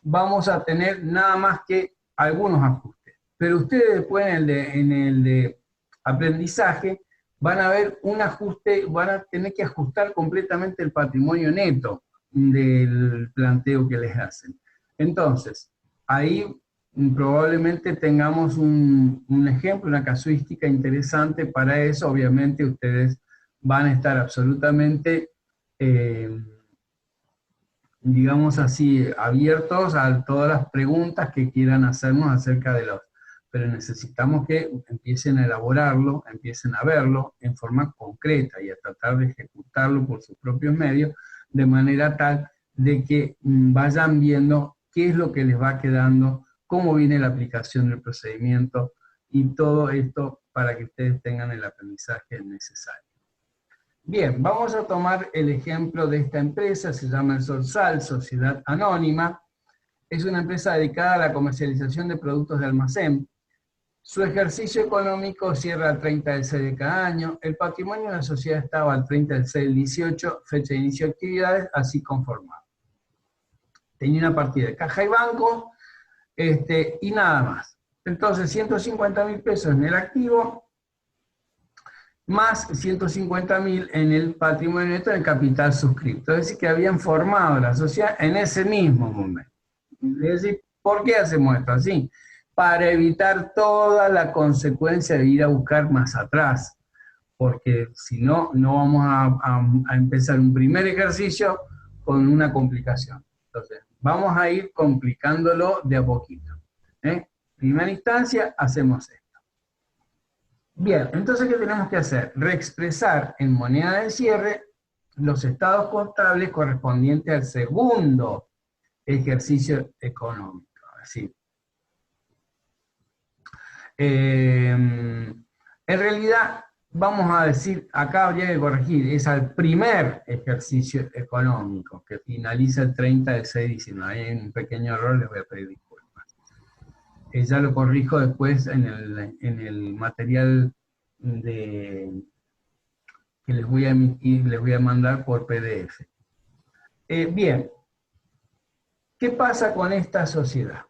vamos a tener nada más que algunos ajustes. Pero ustedes después en el de aprendizaje van a ver un ajuste, van a tener que ajustar completamente el patrimonio neto del planteo que les hacen. Entonces, ahí probablemente tengamos un ejemplo, una casuística interesante para eso. Obviamente ustedes van a estar absolutamente, digamos así, abiertos a todas las preguntas que quieran hacernos acerca de los... Pero necesitamos que empiecen a elaborarlo, empiecen a verlo en forma concreta y a tratar de ejecutarlo por sus propios medios, de manera tal de que vayan viendo qué es lo que les va quedando, cómo viene la aplicación del procedimiento y todo esto para que ustedes tengan el aprendizaje necesario. Bien, vamos a tomar el ejemplo de esta empresa, se llama El Sorsal, Sociedad Anónima. Es una empresa dedicada a la comercialización de productos de almacén. Su ejercicio económico cierra el 30 del 6 de cada año. El patrimonio de la sociedad estaba al 30 del 6 del 18, fecha de inicio de actividades, así conformado. Tenía una partida de caja y banco, y nada más. Entonces, 150.000 pesos en el activo, más 150.000 en el patrimonio neto del capital suscripto. Es decir, que habían formado la sociedad en ese mismo momento. Es decir, ¿por qué hacemos esto así? Para evitar toda la consecuencia de ir a buscar más atrás. Porque si no, no vamos a empezar un primer ejercicio con una complicación. Entonces, vamos a ir complicándolo de a poquito. Primera instancia, hacemos esto. Bien, entonces, ¿qué tenemos que hacer? Reexpresar en moneda de cierre los estados contables correspondientes al segundo ejercicio económico. Así. En realidad, vamos a decir, acá habría que corregir, es al primer ejercicio económico, que finaliza el 30 de 6/19. Hay un pequeño error, les voy a pedir disculpas. Ya lo corrijo después en el material que les voy a emitir, les voy a mandar por PDF. Bien, ¿qué pasa con esta sociedad?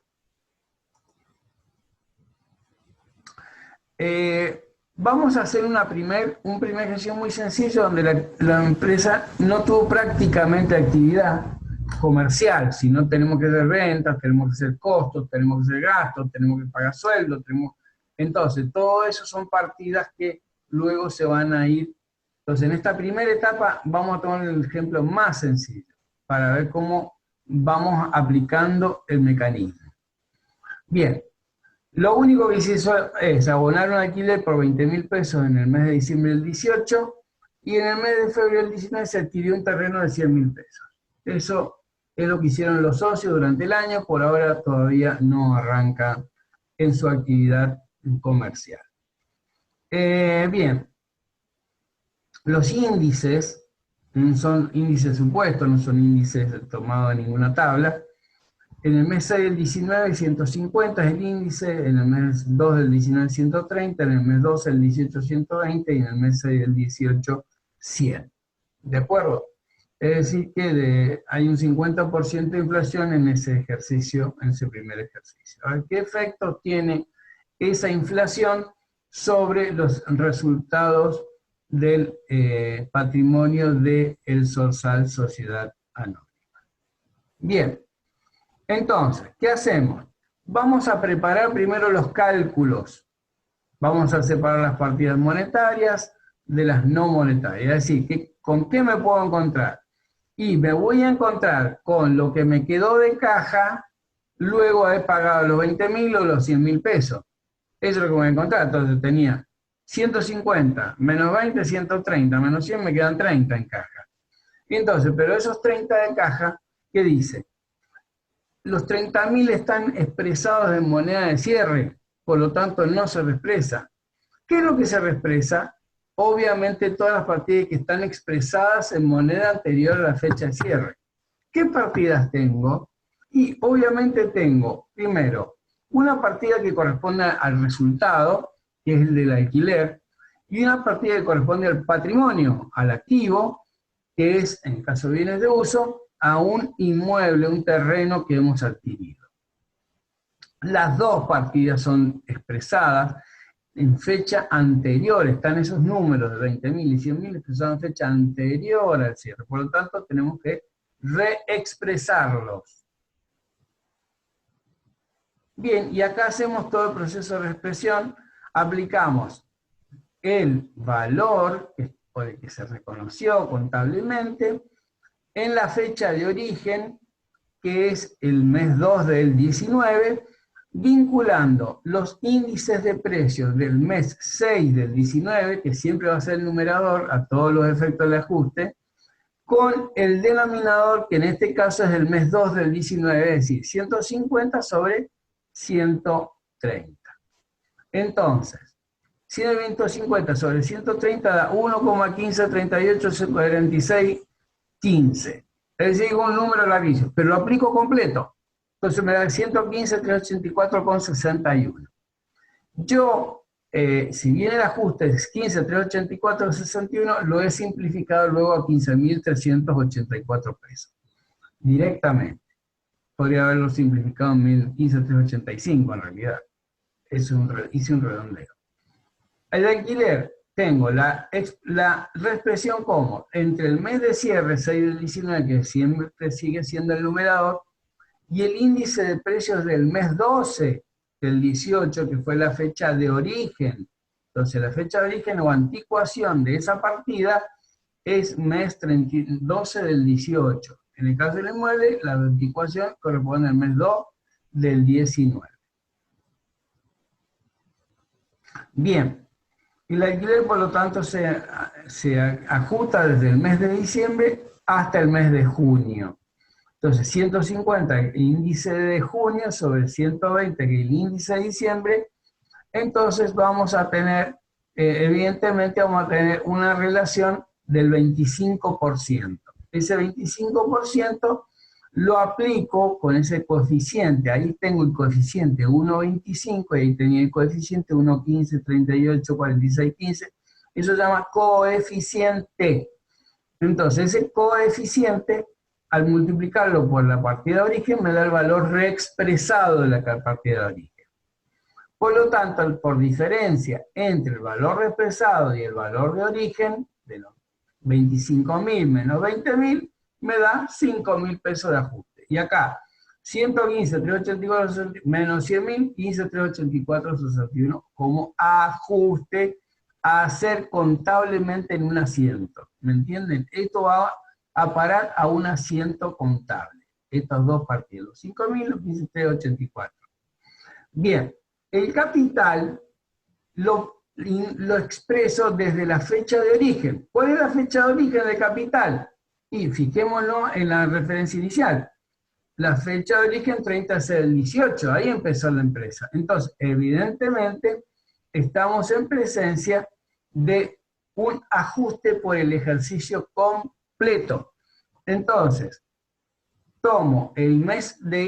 Vamos a hacer un primer ejercicio muy sencillo donde la empresa no tuvo prácticamente actividad. comercial, si no tenemos que hacer ventas, tenemos que hacer costos, tenemos que hacer gastos, tenemos que pagar sueldos, entonces todo eso son partidas que luego se van a ir. Entonces en esta primera etapa vamos a tomar el ejemplo más sencillo, para ver cómo vamos aplicando el mecanismo. Bien, lo único que se hizo es abonar un alquiler por 20.000 pesos en el mes de diciembre del 18, y en el mes de febrero del 19 se adquirió un terreno de 100.000 pesos. Eso es lo que hicieron los socios durante el año, por ahora todavía no arranca en su actividad comercial. Bien, los índices son índices supuestos, no son índices tomados de ninguna tabla. En el mes 6 del 19, 150 es el índice, en el mes 2 del 19, 130, en el mes 12 del 18, 120, y en el mes 6 del 18, 100. ¿De acuerdo? Es decir, que hay un 50% de inflación en ese ejercicio, en ese primer ejercicio. Ahora, ¿qué efecto tiene esa inflación sobre los resultados del patrimonio de El Sorsal Sociedad Anónima? Bien, entonces, ¿qué hacemos? Vamos a preparar primero los cálculos. Vamos a separar las partidas monetarias de las no monetarias. Es decir, ¿con qué me puedo encontrar? Y me voy a encontrar con lo que me quedó de caja luego de haber pagado los 20.000 o los 100.000 pesos. Eso es lo que voy a encontrar. Entonces tenía 150, menos 20, 130, menos 100, me quedan 30 en caja. Y entonces, pero esos 30 de caja, ¿qué dice? Los 30.000 están expresados en moneda de cierre, por lo tanto no se reexpresa. ¿Qué es lo que se reexpresa? Obviamente todas las partidas que están expresadas en moneda anterior a la fecha de cierre. ¿Qué partidas tengo? Y obviamente tengo, primero, una partida que corresponde al resultado, que es el del alquiler, y una partida que corresponde al patrimonio, al activo, que es, en caso de bienes de uso, a un inmueble, un terreno que hemos adquirido. Las dos partidas son expresadas en fecha anterior, están esos números de 20.000 y 100.000 expresados en fecha anterior al cierre, por lo tanto tenemos que reexpresarlos. Bien, y acá hacemos todo el proceso de reexpresión, aplicamos el valor por el que se reconoció contablemente en la fecha de origen, que es el mes 2 del 19, vinculando los índices de precios del mes 6 del 19, que siempre va a ser el numerador a todos los efectos de ajuste, con el denominador, que en este caso es el mes 2 del 19, es decir, 150 sobre 130. Entonces, 150 sobre 130 da 1,153846 15. Es decir, un número larguísimo, pero lo aplico completo. Entonces me da 115.384,61. Yo, si bien el ajuste es 15.384,61, lo he simplificado luego a 15.384 pesos. Directamente. Podría haberlo simplificado en 15.385 en realidad. Hice un redondeo. El alquiler, tengo la reexpresión como entre el mes de cierre 6 del 19, que siempre sigue siendo el numerador, y el índice de precios del mes 12 del 18, que fue la fecha de origen. Entonces la fecha de origen o anticuación de esa partida es mes 12 del 18. En el caso del inmueble, la anticuación corresponde al mes 2 del 19. Bien. El alquiler, por lo tanto, se ajusta desde el mes de diciembre hasta el mes de junio. Entonces, 150, el índice de junio, sobre 120, que es el índice de diciembre, entonces vamos a tener, evidentemente, vamos a tener una relación del 25%. Ese 25% lo aplico con ese coeficiente. Ahí tengo el coeficiente 1,25 y ahí tenía el coeficiente 1,15, 38, 46, 15. Eso se llama coeficiente. Entonces, ese coeficiente, al multiplicarlo por la partida de origen, me da el valor reexpresado de la partida de origen. Por lo tanto, por diferencia entre el valor reexpresado y el valor de origen, de los 25.000 menos 20.000, me da 5.000 pesos de ajuste. Y acá, 115.384 menos 100.000, 15.384.61 como ajuste a hacer contablemente en un asiento. ¿Me entienden? Esto va a parar a un asiento contable. Estos dos partidos, 5.000 y 15.384. Bien, el capital lo expreso desde la fecha de origen. ¿Cuál es la fecha de origen del capital? Y fijémonos en la referencia inicial. La fecha de origen 30/6/18, ahí empezó la empresa. Entonces, evidentemente, estamos en presencia de un ajuste por el ejercicio completo. Entonces, tomo el mes de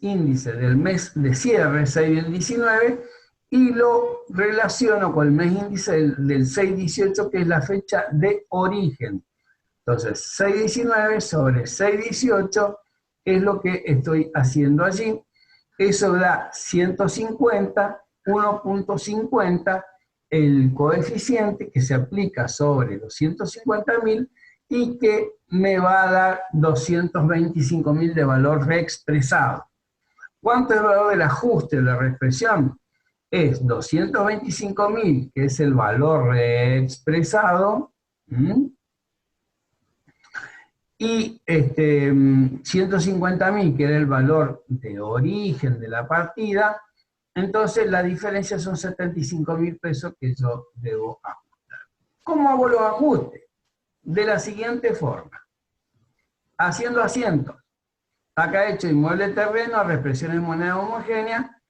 índice del mes de cierre, 6/19, y lo relaciono con el mes índice del 6/18, que es la fecha de origen. Entonces, 6/19 sobre 6/18 es lo que estoy haciendo allí. Eso da 150, 1.50, el coeficiente que se aplica sobre los 150.000 y que me va a dar 225.000 de valor reexpresado. ¿Cuánto es el valor del ajuste de la reexpresión? Es 225.000, que es el valor reexpresado, y 150.000, que era el valor de origen de la partida. Entonces la diferencia son 75.000 pesos que yo debo ajustar. ¿Cómo hago los ajustes? De la siguiente forma. Haciendo asientos. Acá he hecho inmueble terreno, reexpresión en moneda homogénea.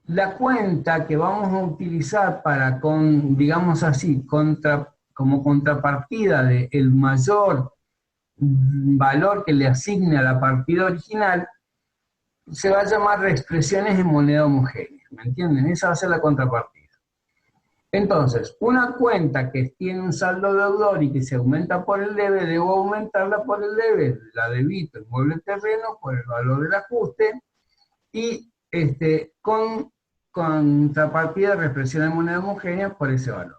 La cuenta que vamos a utilizar para, digamos así, como contrapartida del mayor valor que le asigne a la partida original, se va a llamar reexpresiones en moneda homogénea, ¿me entienden? Esa va a ser la contrapartida. Entonces, una cuenta que tiene un saldo deudor y que se aumenta por el debe, debo aumentarla por el debe, la debito inmueble terreno por el valor del ajuste, y con contrapartida de reexpresión en moneda homogénea por ese valor.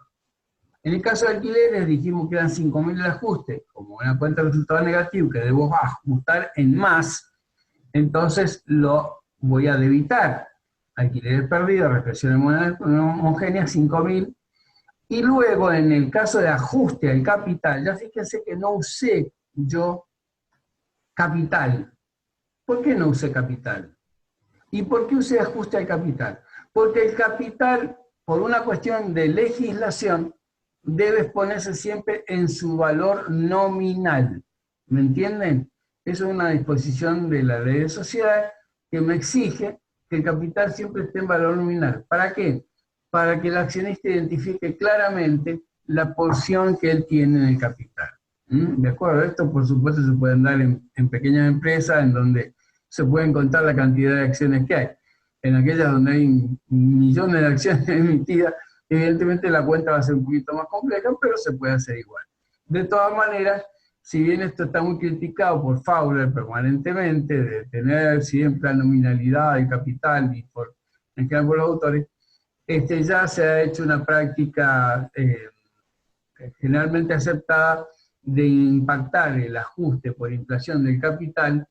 En el caso de alquileres dijimos que eran 5.000 el ajuste, como una cuenta de resultado negativo que debo ajustar en más, entonces lo voy a debitar. Alquileres perdidos, reexpresión en moneda homogénea, 5.000. Y luego en el caso de ajuste al capital, ya fíjense que no usé yo capital. ¿Por qué no usé capital? ¿Y por qué usé ajuste al capital? Porque el capital, por una cuestión de legislación, debe exponerse siempre en su valor nominal. ¿Me entienden? Eso es una disposición de la ley de sociedades que me exige que el capital siempre esté en valor nominal. ¿Para qué? Para que el accionista identifique claramente la porción que él tiene en el capital. ¿De acuerdo? Esto, por supuesto, se puede dar en pequeñas empresas en donde se pueden contar la cantidad de acciones que hay. En aquellas donde hay millones de acciones emitidas, evidentemente la cuenta va a ser un poquito más compleja, pero se puede hacer igual. De todas maneras, si bien esto está muy criticado por Fowler permanentemente, de tener siempre la nominalidad del capital y en general por los autores, ya se ha hecho una práctica generalmente aceptada de impactar el ajuste por inflación del capital,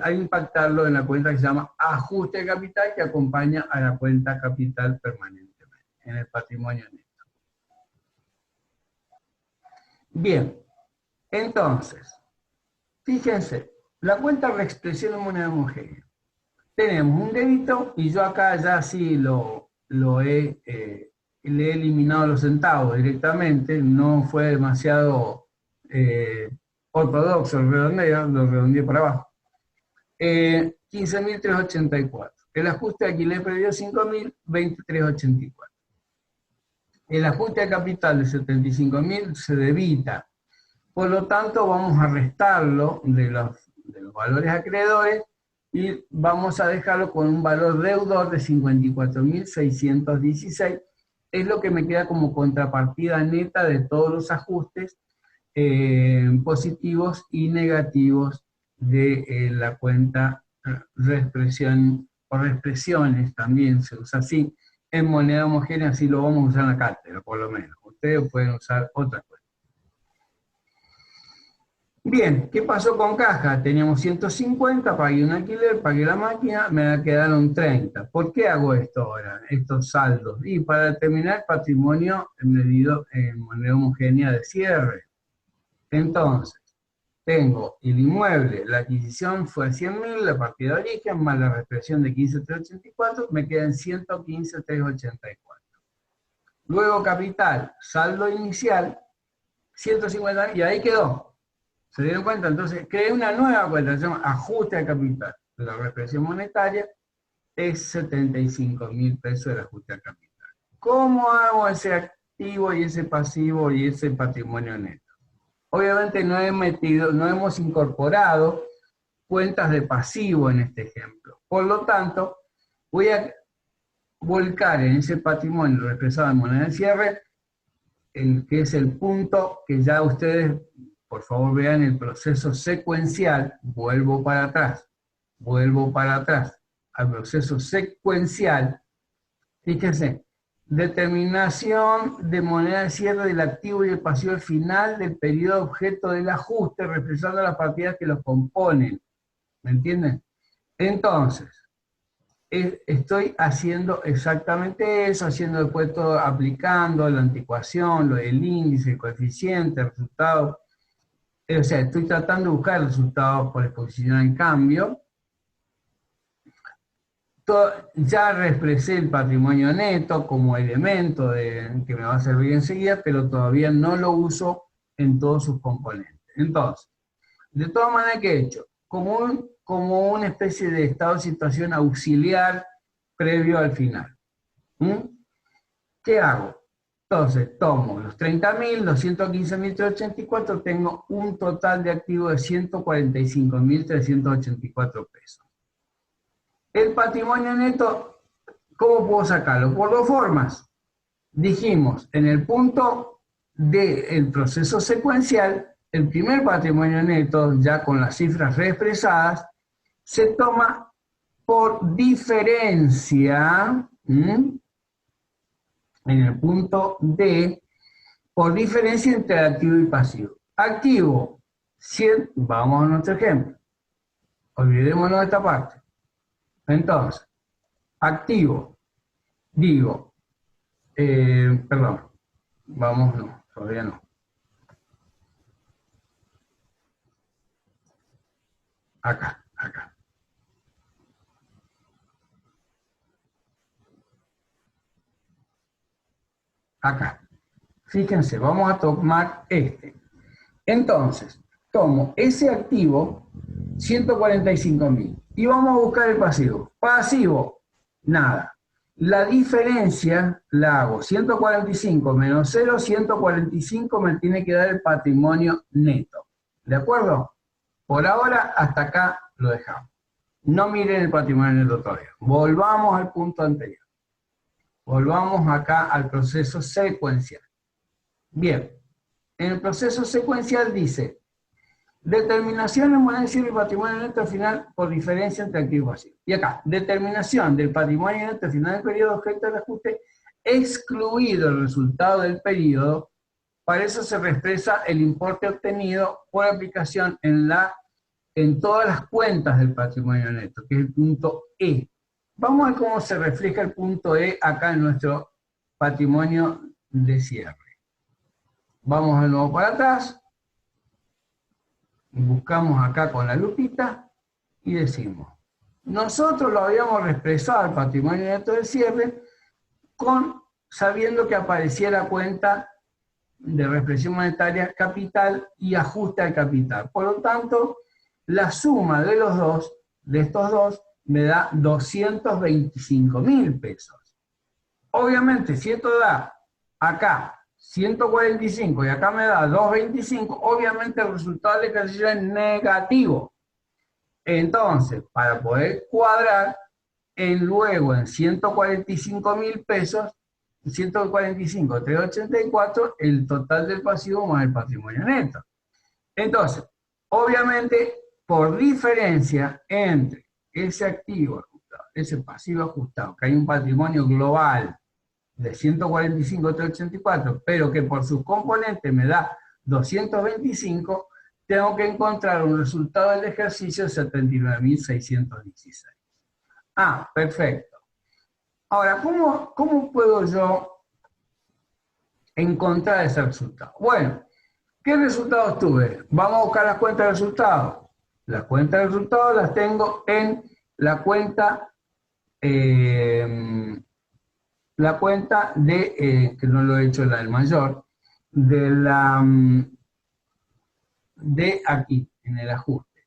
a impactarlo en la cuenta que se llama ajuste de capital, que acompaña a la cuenta capital permanentemente, en el patrimonio neto. Bien, entonces, fíjense, la cuenta reexpresión en moneda homogénea. Tenemos un débito, y yo acá ya sí le he eliminado los centavos directamente, no fue demasiado ortodoxo el redondeo, lo redondeé para abajo. 15.384. El ajuste de alquiler perdió 5.000, 23.84. El ajuste de capital de 75.000 se debita. Por lo tanto, vamos a restarlo de los valores acreedores y vamos a dejarlo con un valor deudor de 54.616. Es lo que me queda como contrapartida neta de todos los ajustes positivos y negativos de la cuenta reexpresión o reexpresiones, también se usa así, en moneda homogénea, así lo vamos a usar en la cátedra, por lo menos. Ustedes pueden usar otra cuenta. Bien, ¿qué pasó con caja? Teníamos 150, pagué un alquiler, pagué la máquina, me quedaron 30. ¿Por qué hago esto ahora, estos saldos? Y para determinar patrimonio medido en moneda homogénea de cierre. Entonces, tengo el inmueble, la adquisición fue 100.000, la partida de origen, más la represión de 15.384, me quedan 115.384. Luego capital, saldo inicial, 150, y ahí quedó. ¿Se dieron cuenta? Entonces, creé una nueva cuenta, se llama ajuste de capital. La represión monetaria es 75.000 pesos el ajuste de capital. ¿Cómo hago ese activo y ese pasivo y ese patrimonio neto? Obviamente no hemos incorporado cuentas de pasivo en este ejemplo. Por lo tanto, voy a volcar en ese patrimonio expresado en moneda de cierre, que es el punto que ya ustedes, por favor, vean el proceso secuencial. Vuelvo para atrás, al proceso secuencial. Fíjense, determinación de moneda de cierre del activo y el pasivo al final del periodo objeto del ajuste, represando las partidas que los componen. ¿Me entienden? Entonces, estoy haciendo exactamente eso, haciendo después todo, aplicando la anticuación, lo del índice, el coeficiente, el resultado. O sea, estoy tratando de buscar resultados por exposición al cambio. Ya expresé el patrimonio neto como elemento que me va a servir enseguida, pero todavía no lo uso en todos sus componentes. Entonces, de todas maneras, ¿qué he hecho? Como una especie de estado de situación auxiliar previo al final. ¿Qué hago? Entonces, tomo los 30.000, los 115.384, tengo un total de activos de 145.384 pesos. El patrimonio neto, ¿cómo puedo sacarlo? Por dos formas. Dijimos, en el punto del proceso secuencial, el primer patrimonio neto, ya con las cifras reexpresadas, se toma por diferencia, en el punto D, por diferencia entre activo y pasivo. Activo, 100, vamos a nuestro ejemplo. Olvidémonos de esta parte. Entonces, activo, digo, perdón, vamos, no, todavía no. Acá. Acá. Fíjense, vamos a tomar este. Entonces, tomo ese activo, 145.000, y vamos a buscar el pasivo. Pasivo, nada. La diferencia la hago 145 menos 0, 145 me tiene que dar el patrimonio neto. ¿De acuerdo? Por ahora, hasta acá lo dejamos. No miren el patrimonio neto todavía. Volvamos al punto anterior. Volvamos acá al proceso secuencial. Bien, en el proceso secuencial dice, determinación de moneda de cierre y patrimonio neto al final por diferencia entre activo y pasivo. Y acá, determinación del patrimonio neto al final del periodo objeto del ajuste, excluido el resultado del periodo. Para eso se expresa el importe obtenido por aplicación en todas las cuentas del patrimonio neto, que es el punto E. Vamos a ver cómo se refleja el punto E acá en nuestro patrimonio de cierre. Vamos de nuevo para atrás, buscamos acá con la lupita y decimos, nosotros lo habíamos expresado el patrimonio neto de cierre sabiendo que aparecía la cuenta de reexpresión monetaria capital y ajuste al capital. Por lo tanto, la suma de estos dos, me da 225.000 pesos. Obviamente, si esto da acá 145 y acá me da 225, obviamente el resultado del ejercicio es negativo. Entonces, para poder cuadrar, luego en 145.000 pesos, 145.384, el total del pasivo más el patrimonio neto. Entonces, obviamente, por diferencia entre ese activo ajustado, ese pasivo ajustado, que hay un patrimonio global de 145.384, pero que por sus componentes me da 225, tengo que encontrar un resultado del ejercicio de 79.616. Ah, perfecto. Ahora, ¿cómo puedo yo encontrar ese resultado? Bueno, ¿qué resultados tuve? Vamos a buscar las cuentas de resultados. Las cuentas de resultados las tengo en la cuenta de, que no lo he hecho la del mayor, de aquí, en el ajuste.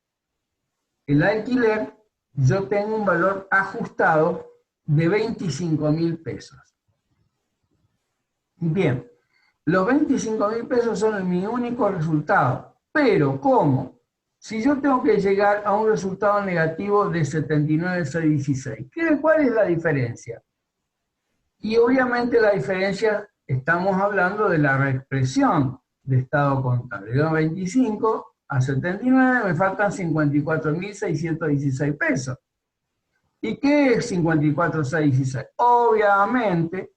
El alquiler, yo tengo un valor ajustado de 25.000 pesos. Bien, los 25.000 pesos son mi único resultado. Pero, ¿cómo? Si yo tengo que llegar a un resultado negativo de 79.616, ¿cuál es la diferencia? Y obviamente la diferencia, estamos hablando de la reexpresión de estado contable. De 25 a 79 me faltan 54.616 pesos. ¿Y qué es 54.616? Obviamente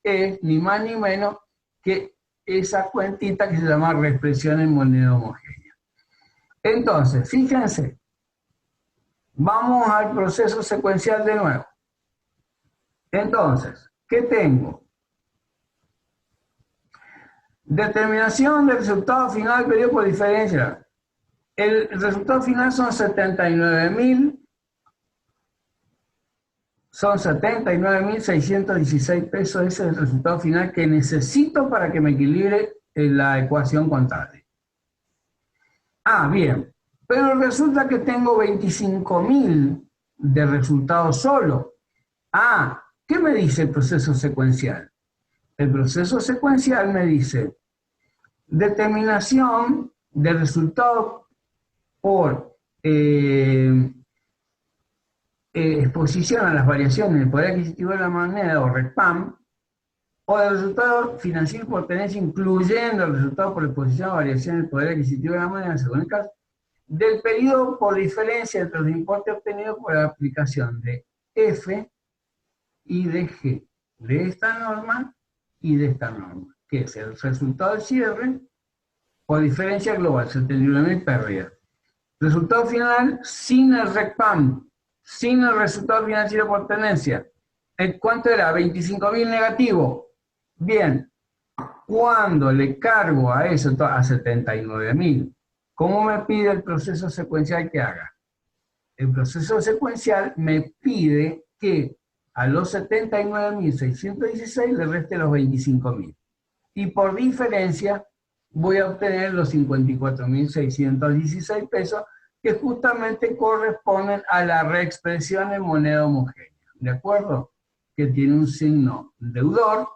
es ni más ni menos que esa cuentita que se llama reexpresión en moneda homogénea. Entonces, fíjense, vamos al proceso secuencial de nuevo. Entonces, ¿qué tengo? Determinación del resultado final del periodo por diferencia. El resultado final son 79.616 pesos. Ese es el resultado final que necesito para que me equilibre la ecuación contable. Ah, bien. Pero resulta que tengo 25.000 de resultado solo. Ah, ¿qué me dice el proceso secuencial? El proceso secuencial me dice determinación de resultado por exposición a las variaciones del poder adquisitivo de la moneda, o RECPAM, o del resultado financiero por tenencia, incluyendo el resultado por exposición a variaciones del poder adquisitivo de la moneda, según el caso, del periodo por diferencia entre los importes obtenidos por la aplicación de F y de G, de esta norma y de esta norma, que es el resultado del cierre por diferencia global, 79.000 pérdidas. Resultado final sin el RECPAM, sin el resultado financiero por tenencia. ¿Cuánto era? 25.000 negativo. Bien, cuando le cargo a eso, a 79.000, ¿cómo me pide el proceso secuencial que haga? El proceso secuencial me pide que a los 79.616 le reste los 25.000. Y por diferencia voy a obtener los 54.616 pesos que justamente corresponden a la reexpresión en moneda homogénea. ¿De acuerdo? Que tiene un signo deudor,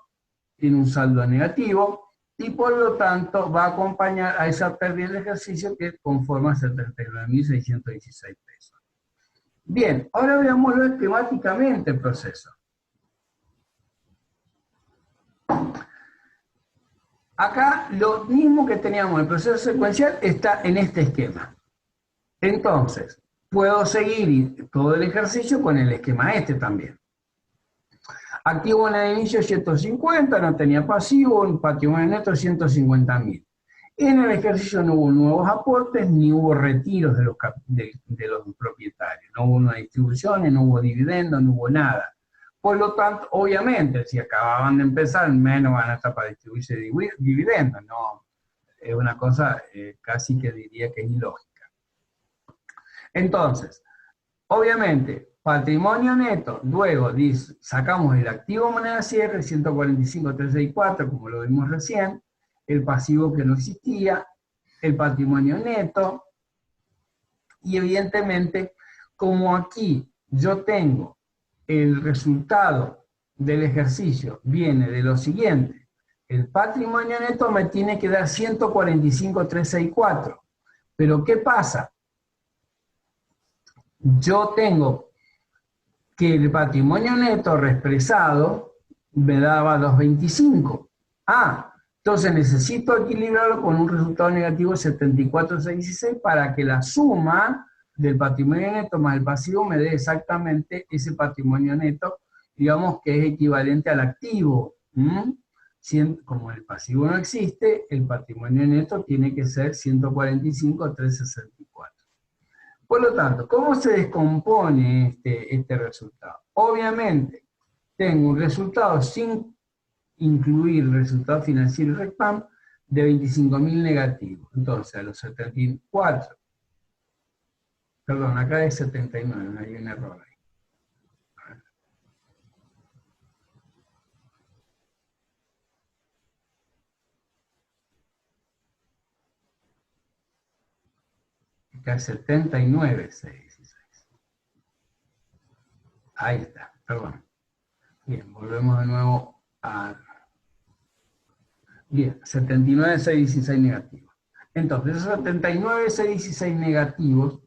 tiene un saldo negativo y por lo tanto va a acompañar a esa pérdida del ejercicio que conforma 79.616 pesos. Bien, ahora veámoslo esquemáticamente el proceso. Acá lo mismo que teníamos en el proceso secuencial está en este esquema. Entonces, puedo seguir todo el ejercicio con el esquema este también. Activo en el inicio 150, no tenía pasivo, un patrimonio neto de 150.000. En el ejercicio no hubo nuevos aportes, ni hubo retiros de los propietarios. No hubo una distribución, no hubo dividendos, no hubo nada. Por lo tanto, obviamente, si acababan de empezar, menos van a estar para distribuirse dividendos. No, es una cosa casi que diría que es ilógica. Entonces, obviamente, patrimonio neto, luego sacamos el activo moneda cierre, 145.364, como lo vimos recién, el pasivo que no existía, el patrimonio neto, y evidentemente, como aquí yo tengo el resultado del ejercicio, viene de lo siguiente, el patrimonio neto me tiene que dar 145.364, pero ¿qué pasa? Yo tengo que el patrimonio neto reexpresado me daba 225. Ah, entonces necesito equilibrarlo con un resultado negativo de 74.616 para que la suma del patrimonio neto más el pasivo me dé exactamente ese patrimonio neto, digamos que es equivalente al activo. como el pasivo no existe, el patrimonio neto tiene que ser 145.364. Por lo tanto, ¿cómo se descompone este resultado? Obviamente, tengo un resultado sin incluir el resultado financiero y RECPAM de 25.000 negativos. Entonces, a los 74, perdón, acá es 79, hay un error ahí. Acá es 79.616. Ahí está, perdón. Bien, volvemos de nuevo a... Bien, 79.616 negativos. Entonces, esos 79.616 negativos,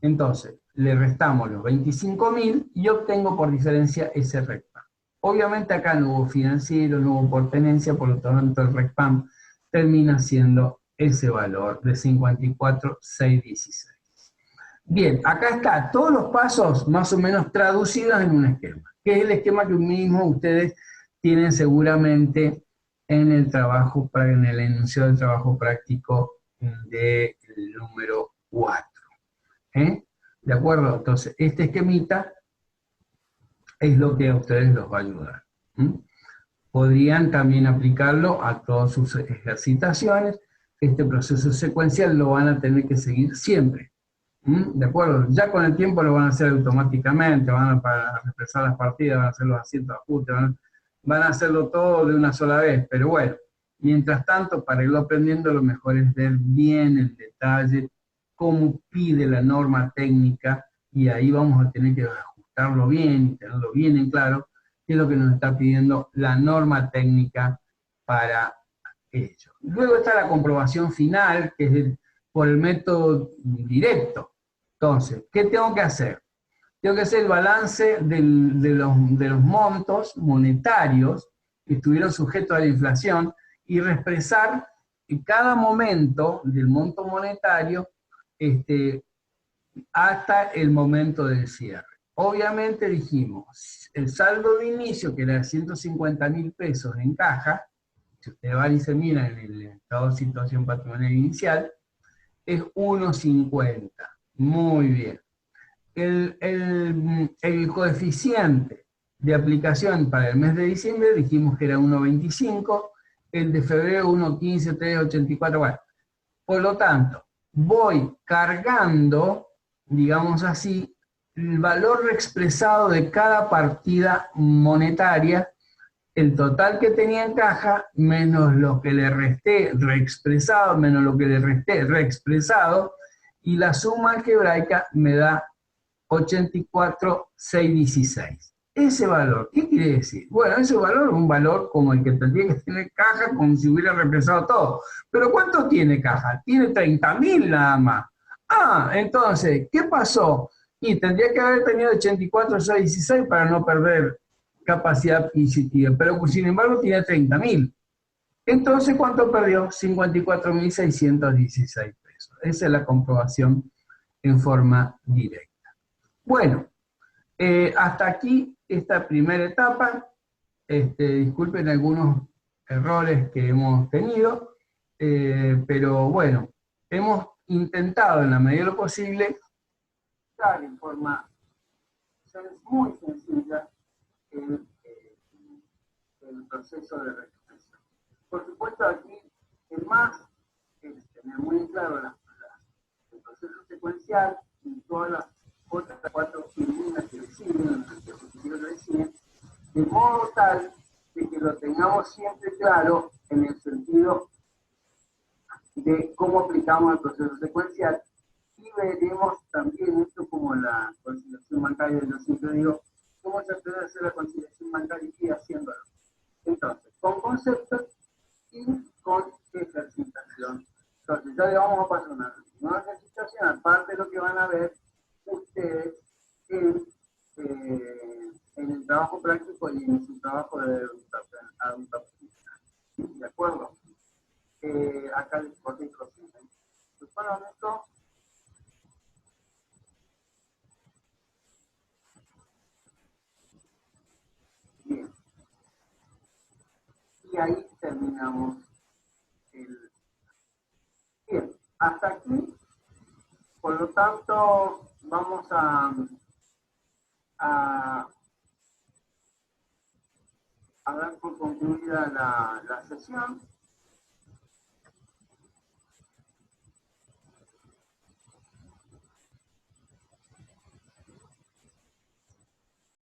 entonces, le restamos los 25.000 y obtengo por diferencia ese RECPAM. Obviamente acá no hubo financiero, no hubo por tenencia, por lo tanto el RECPAM termina siendo ese valor de 54.616. Bien, acá está todos los pasos más o menos traducidos en un esquema, que es el esquema que mismo ustedes tienen seguramente en el trabajo, en el enunciado del trabajo práctico del número 4. ¿De acuerdo? Entonces, este esquemita es lo que a ustedes los va a ayudar. Podrían también aplicarlo a todas sus ejercitaciones. Este proceso secuencial lo van a tener que seguir siempre. ¿De acuerdo? Ya con el tiempo lo van a hacer automáticamente, van a represar las partidas, van a hacer los asientos de ajuste, van a hacerlo todo de una sola vez, pero bueno, mientras tanto, para irlo aprendiendo, lo mejor es ver bien el detalle, cómo pide la norma técnica, y ahí vamos a tener que ajustarlo bien y tenerlo bien en claro, qué es lo que nos está pidiendo la norma técnica para ello. Luego está la comprobación final, que es por el método directo. Entonces, ¿qué tengo que hacer? Tengo que hacer el balance de los montos monetarios que estuvieron sujetos a la inflación y reexpresar en cada momento del monto monetario hasta el momento del cierre. Obviamente dijimos, el saldo de inicio, que era de 150.000 pesos en caja, si ustedes van y se miran en el estado de situación patrimonial inicial, es 1,50. Muy bien. El coeficiente de aplicación para el mes de diciembre dijimos que era 1,25, el de febrero 1,15, 3,84, bueno. Por lo tanto, voy cargando, digamos así, el valor expresado de cada partida monetaria, el total que tenía en caja, menos lo que le resté reexpresado, menos lo que le resté reexpresado, y la suma algebraica me da 84.616. Ese valor, ¿qué quiere decir? Bueno, ese valor es un valor como el que tendría que tener caja, como si hubiera reemplazado todo. Pero ¿cuánto tiene caja? Tiene 30.000 nada más. Ah, entonces, ¿qué pasó? Y tendría que haber tenido 84.616 para no perder capacidad adquisitiva, pero sin embargo tiene 30.000. Entonces, ¿cuánto perdió? 54.616 pesos. Esa es la comprobación en forma directa. Bueno, hasta aquí esta primera etapa. Disculpen algunos errores que hemos tenido, pero bueno, hemos intentado en la medida de lo posible dar en forma muy sencilla el proceso de registración. Por supuesto, aquí el más es tener muy claro el proceso secuencial y todas las otras 4 figuras que deciden, de modo tal de que lo tengamos siempre claro en el sentido de cómo aplicamos el proceso secuencial, y veremos también esto como la conciliación bancaria. Yo siempre digo, cómo se puede hacer la conciliación bancaria y haciéndolo. Entonces, con conceptos y con ejercitación. Entonces, ya le vamos a pasar una ejercitación, aparte de lo que van a ver ustedes en el trabajo práctico y en su trabajo de adaptación. ¿De acuerdo? Acá les corté el proceso. Pues bueno, esto. Bien. y ahí terminamos el... Bien, hasta aquí, por lo tanto, vamos a dar por concluida la sesión.